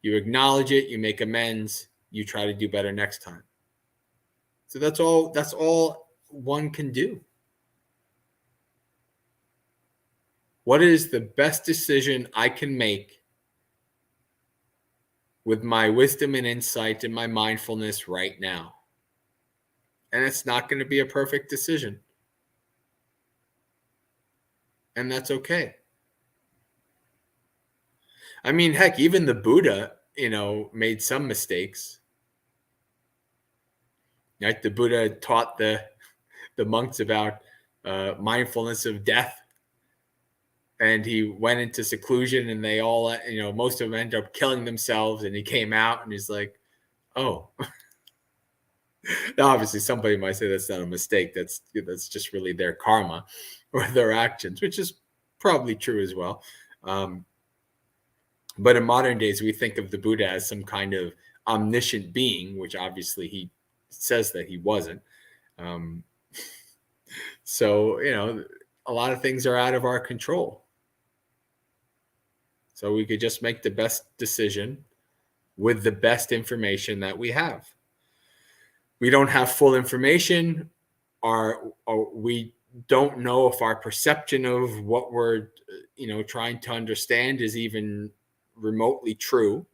you acknowledge it, you make amends, you try to do better next time. So that's all one can do. What is the best decision I can make with my wisdom and insight and my mindfulness right now? And it's not going to be a perfect decision. And that's okay. I mean, heck, even the Buddha, made some mistakes. Right? The Buddha taught the monks about mindfulness of death. And he went into seclusion, and they all, most of them ended up killing themselves. And he came out and he's like, oh. Now, obviously, somebody might say that's not a mistake. That's just really their karma or their actions, which is probably true as well. But in modern days, we think of the Buddha as some kind of omniscient being, which obviously he says that he wasn't. So, a lot of things are out of our control. So we could just make the best decision with the best information that we have. We don't have full information, or we don't know if our perception of what we're, trying to understand is even remotely true.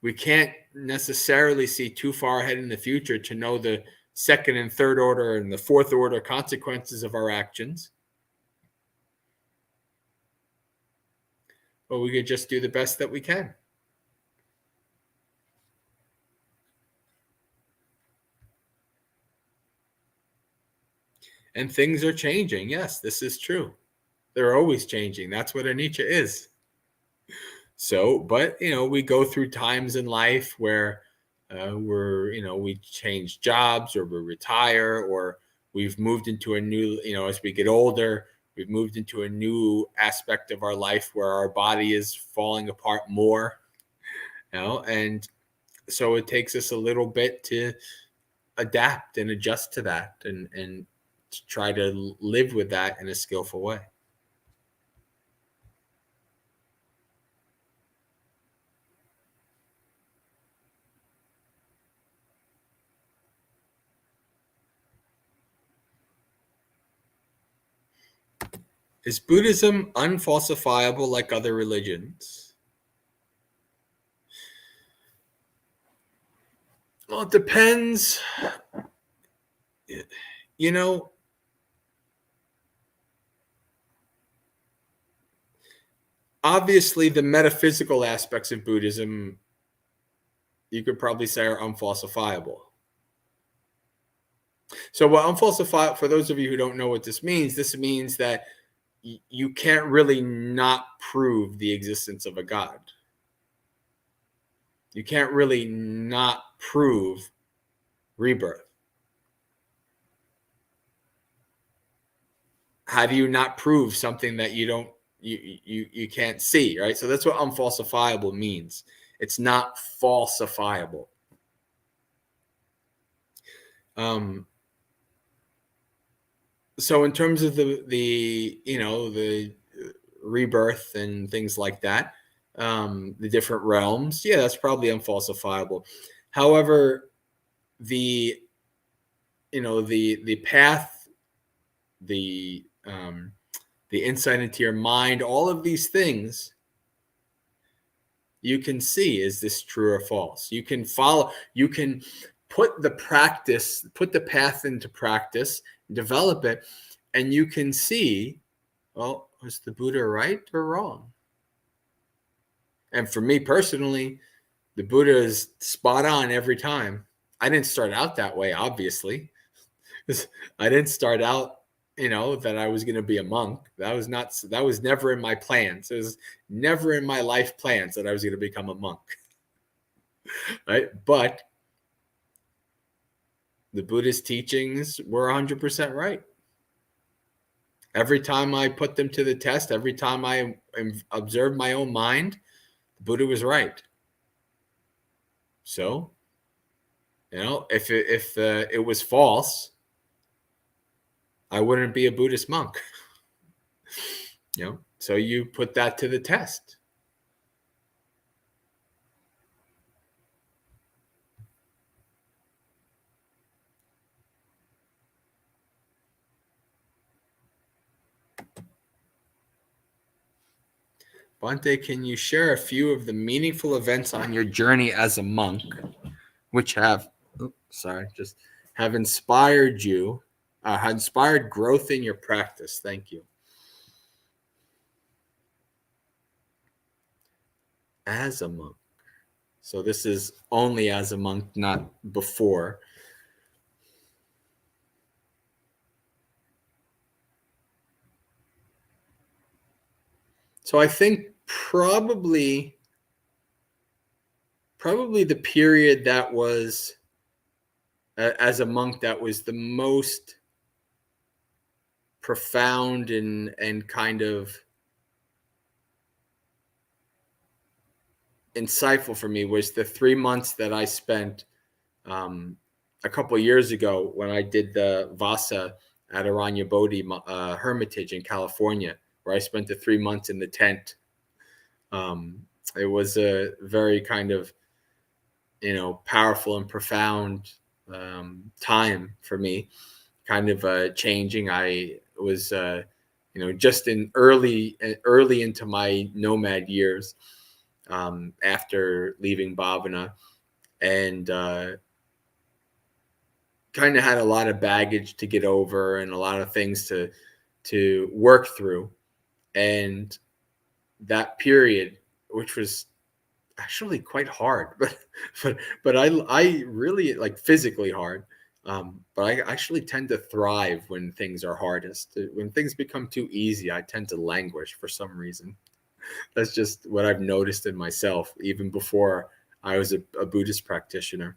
We can't necessarily see too far ahead in the future to know the second and third order and the fourth order consequences of our actions. But we could just do the best that we can. And things are changing. Yes, this is true. They're always changing. That's what anicca is. So, but, we go through times in life where we change jobs, or we retire, or we've moved into a new, as we get older, we've moved into a new aspect of our life where our body is falling apart more, and so it takes us a little bit to adapt and adjust to that and to try to live with that in a skillful way. Is Buddhism unfalsifiable like other religions? Well, it depends. Obviously, the metaphysical aspects of Buddhism, you could probably say, are unfalsifiable. So what unfalsifiable, for those of you who don't know what this means that you can't really not prove the existence of a God. You can't really not prove rebirth. How do you not prove something that you can't see, right? So that's what unfalsifiable means. It's not falsifiable. So in terms of the rebirth and things like that, the different realms, yeah, that's probably unfalsifiable. However, the path, the insight into your mind, all of these things, you can see, is this true or false? You can follow, you can put the path into practice, develop it, and you can see, well, was the Buddha right or wrong? And for me personally, the Buddha is spot on every time. I didn't start out that way, obviously. I didn't start out, that I was going to be a monk. That was never in my plans. It was never in my life plans that I was going to become a monk. Right? But the Buddhist teachings were 100% right. Every time I put them to the test, every time I observed my own mind, the Buddha was right. So, if it was false, I wouldn't be a Buddhist monk. So you put that to the test. Bhante, can you share a few of the meaningful events on your journey as a monk, which have inspired you, have inspired growth in your practice? Thank you. As a monk. So this is only as a monk, not before. So I think probably the period that was, as a monk, that was the most profound and kind of insightful for me was the 3 months that I spent a couple of years ago when I did the Vasa at Aranya Bodhi Hermitage in California, where I spent the 3 months in the tent. It was a very kind of, powerful and profound time for me, kind of changing. I was, just in early into my nomad years, after leaving Bhavana, and kind of had a lot of baggage to get over and a lot of things to work through. And that period, which was actually quite hard, but I really, like, physically hard. But I actually tend to thrive when things are hardest. When things become too easy, I tend to languish for some reason. That's just what I've noticed in myself, even before I was a Buddhist practitioner.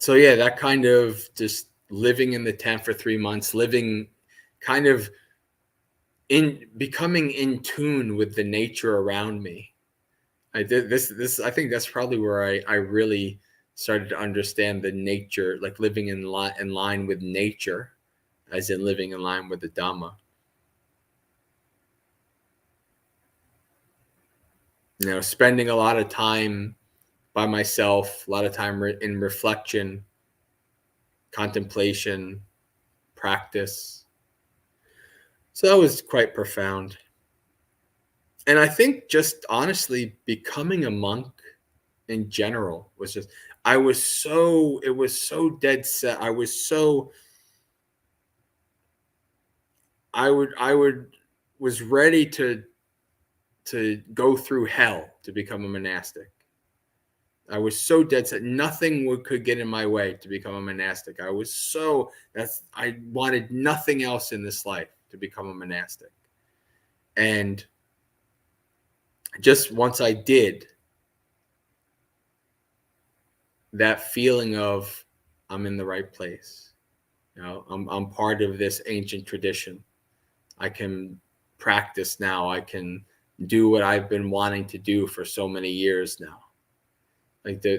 so yeah, that kind of just living in the tent for 3 months, living kind of becoming in tune with the nature around me. I did this. I think that's probably where I really started to understand the nature, like living in line with nature, as in living in line with the Dhamma. You know, spending a lot of time by myself, a lot of time in reflection, contemplation, practice. So that was quite profound. And I think just honestly becoming a monk in general was just, it was so dead set. I was ready to go through hell to become a monastic. I was so dead set. Nothing could get in my way to become a monastic. I wanted nothing else in this life to become a monastic. And just once I did, that feeling of I'm in the right place. You know, I'm part of this ancient tradition. I can practice now. I can do what I've been wanting to do for so many years now.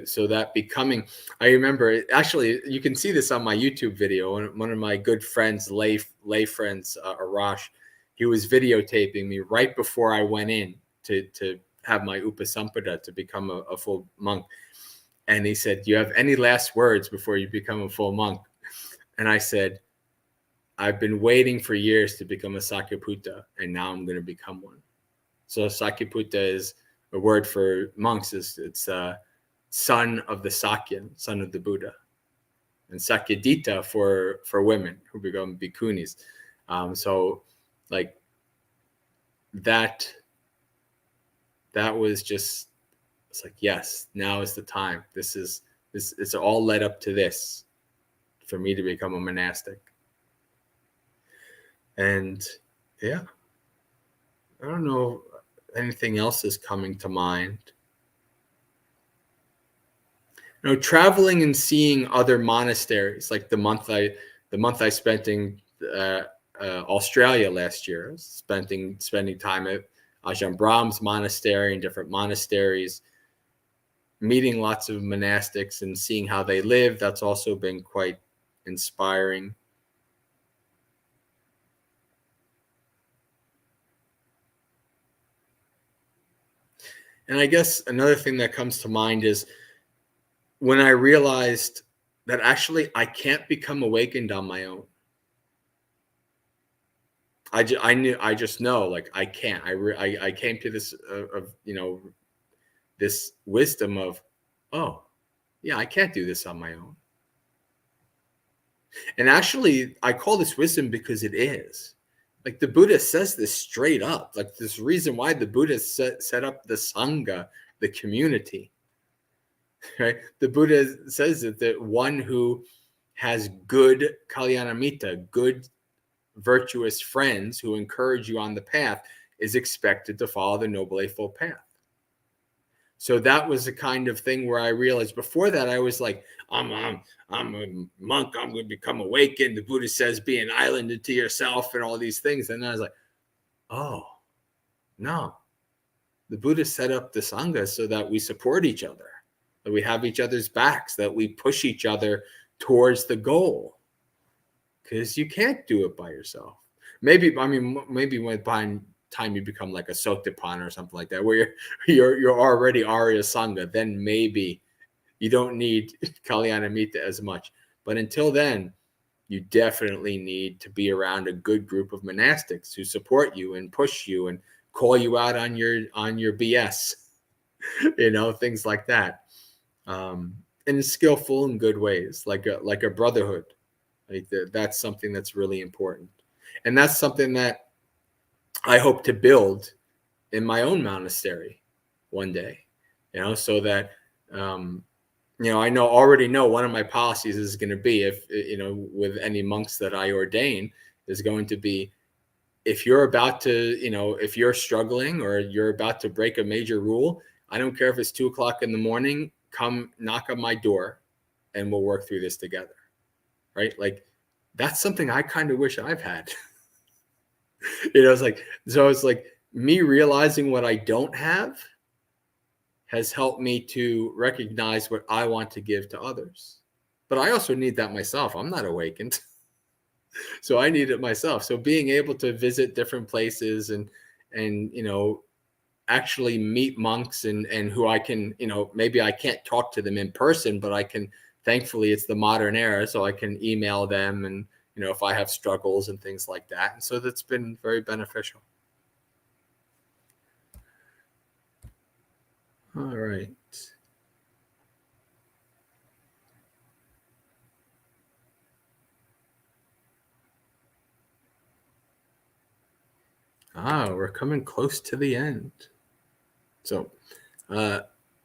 So that becoming, I remember, actually, you can see this on my YouTube video. One of my good friends, lay friends, Arash, he was videotaping me right before I went in to have my Upasampada to become a full monk. And he said, "Do you have any last words before you become a full monk?" And I said, "I've been waiting for years to become a Sakyaputta, and now I'm going to become one." So Sakyaputta is a word for monks. It's son of the Sakyan, son of the Buddha, and Sakyadita for women who become bhikkhunis. So like that was just, it's like, yes, now is the time. This it's all led up to this for me to become a monastic. And yeah, I don't know if anything else is coming to mind. You know, traveling and seeing other monasteries, like the month I spent in Australia last year, spending time at Ajahn Brahm's monastery and different monasteries, meeting lots of monastics and seeing how they live. That's also been quite inspiring. And I guess another thing that comes to mind is when I realized that actually I can't become awakened on my own. I just know, like, I can't. I came to this this wisdom of, oh, yeah, I can't do this on my own. And actually, I call this wisdom because it is. Like, the Buddha says this straight up. Like, this reason why the Buddha set up the Sangha, the community. Right? The Buddha says that one who has good kalyanamitta, good virtuous friends who encourage you on the path, is expected to follow the Noble Eightfold Path. So that was the kind of thing where I realized. Before that, I was like, I'm a monk, I'm going to become awakened. The Buddha says, be an island unto yourself and all these things. And I was like, oh, no. The Buddha set up the Sangha so that we support each other, that we have each other's backs, that we push each other towards the goal. Because you can't do it by yourself. Maybe by the time you become like a Sotapanna or something like that, where you're already Arya Sangha, then maybe you don't need Kalyanamitta as much. But until then, you definitely need to be around a good group of monastics who support you and push you and call you out on your BS, things like that. And skillful in good ways, like a brotherhood. That's something that's really important. And that's something that I hope to build in my own monastery one day, so that, I already know one of my policies is going to be, if, with any monks that I ordain, is going to be, if you're about to, if you're struggling or you're about to break a major rule, I don't care if it's 2:00 in the morning, come knock on my door and we'll work through this together. Right? Like, that's something I kind of wish I've had. It's like me realizing what I don't have has helped me to recognize what I want to give to others. But I also need that myself. I'm not awakened. So I need it myself. So being able to visit different places and actually meet monks and who I can, maybe I can't talk to them in person, but I can, thankfully it's the modern era, so I can email them and, if I have struggles and things like that. And so that's been very beneficial. All right. We're coming close to the end. So,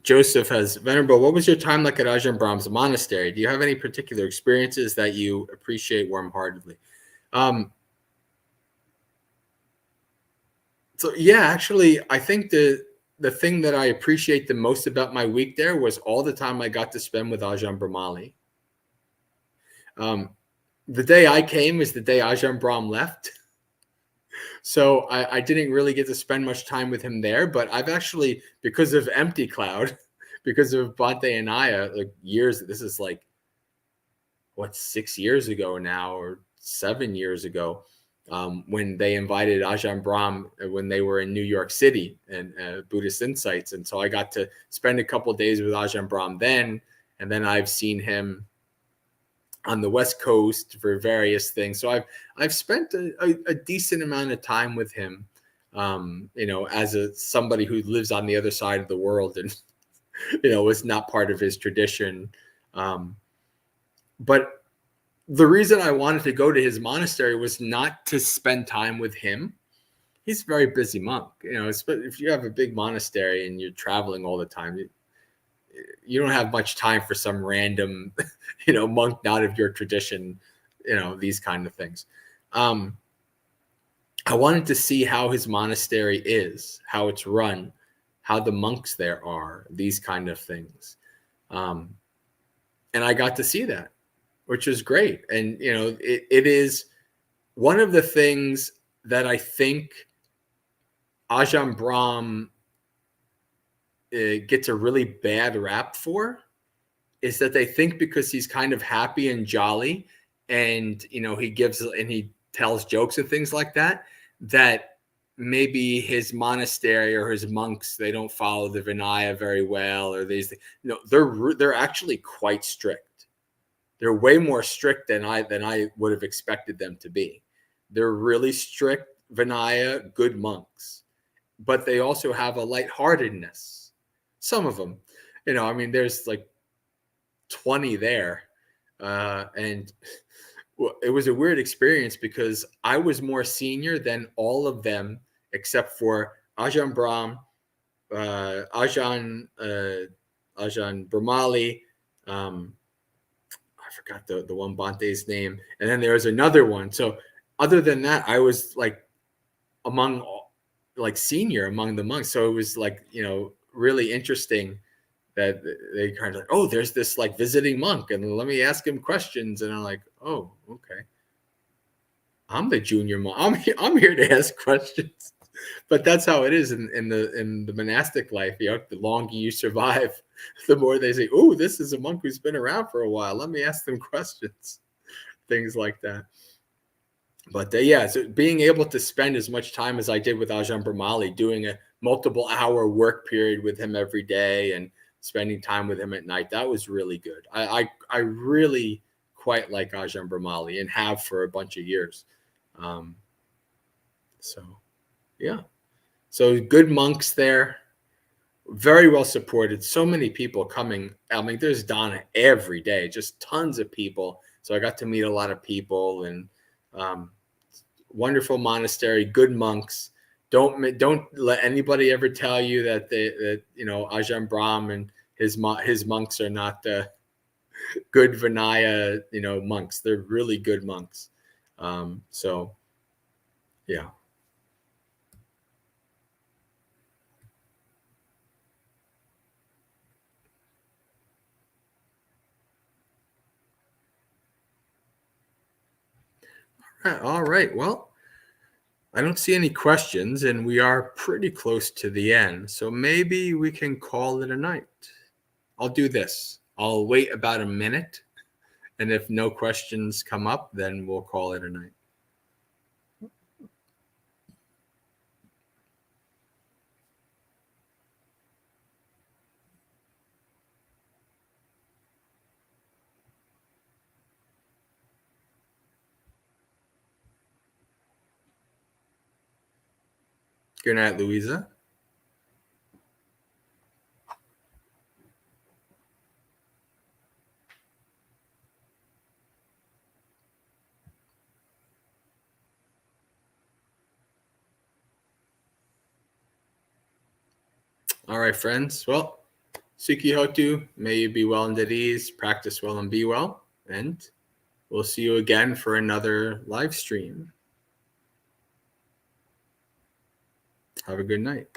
Joseph has, Venerable, what was your time like at Ajahn Brahm's monastery? Do you have any particular experiences that you appreciate warm-heartedly? So yeah, actually, I think the thing that I appreciate the most about my week there was all the time I got to spend with Ajahn Brahmali. The day I came is the day Ajahn Brahm left. So I didn't really get to spend much time with him there, but I've actually, because of Empty Cloud, because of Bhante Anaya, like years, this is like, 6 years ago now, or 7 years ago, when they invited Ajahn Brahm when they were in New York City and Buddhist Insights. And so I got to spend a couple of days with Ajahn Brahm then, and then I've seen him on the West Coast for various things. So I've spent a decent amount of time with him, as somebody who lives on the other side of the world and, was not part of his tradition. But the reason I wanted to go to his monastery was not to spend time with him. He's a very busy monk. If you have a big monastery and you're traveling all the time, you don't have much time for some random, monk not of your tradition, these kind of things. I wanted to see how his monastery is, how it's run, how the monks there are, these kind of things. And I got to see that, which was great. And, it is one of the things that I think Ajahn Brahm gets a really bad rap for, is that they think because he's kind of happy and jolly and, he tells jokes and things like that, that maybe his monastery or his monks, they don't follow the Vinaya very well, or these, they're actually quite strict. They're way more strict than I would have expected them to be. They're really strict Vinaya, good monks, but they also have a lightheartedness. Some of them, there's like 20 there. And it was a weird experience because I was more senior than all of them, except for Ajahn Brahm, Ajahn Brahmali, I forgot the one Bhante's name, and then there was another one. So other than that, I was like senior among the monks. So it was like, really interesting that they kind of like, oh, there's this like visiting monk, and let me ask him questions. And I'm like, oh, okay. I'm the junior monk. I'm here to ask questions. But that's how it is in the monastic life. The longer you survive, the more they say, oh, this is a monk who's been around for a while. Let me ask them questions. Things like that. But so being able to spend as much time as I did with Ajahn Brahmali, doing a multiple hour work period with him every day and spending time with him at night, that was really good. I really quite like Ajahn Brahmali and have for a bunch of years. So good monks there, very well supported. So many people coming. There's Dana every day, just tons of people. So I got to meet a lot of people, and wonderful monastery, good monks. Don't let anybody ever tell you that Ajahn Brahm and his monks are not good Vinaya monks. They're really good monks. So yeah. All right. Well, I don't see any questions, and we are pretty close to the end. So maybe we can call it a night. I'll do this. I'll wait about a minute, and if no questions come up, then we'll call it a night. Good night, Louisa. All right, friends. Well, Suki Hotu, may you be well and at ease, practice well and be well, and we'll see you again for another live stream. Have a good night.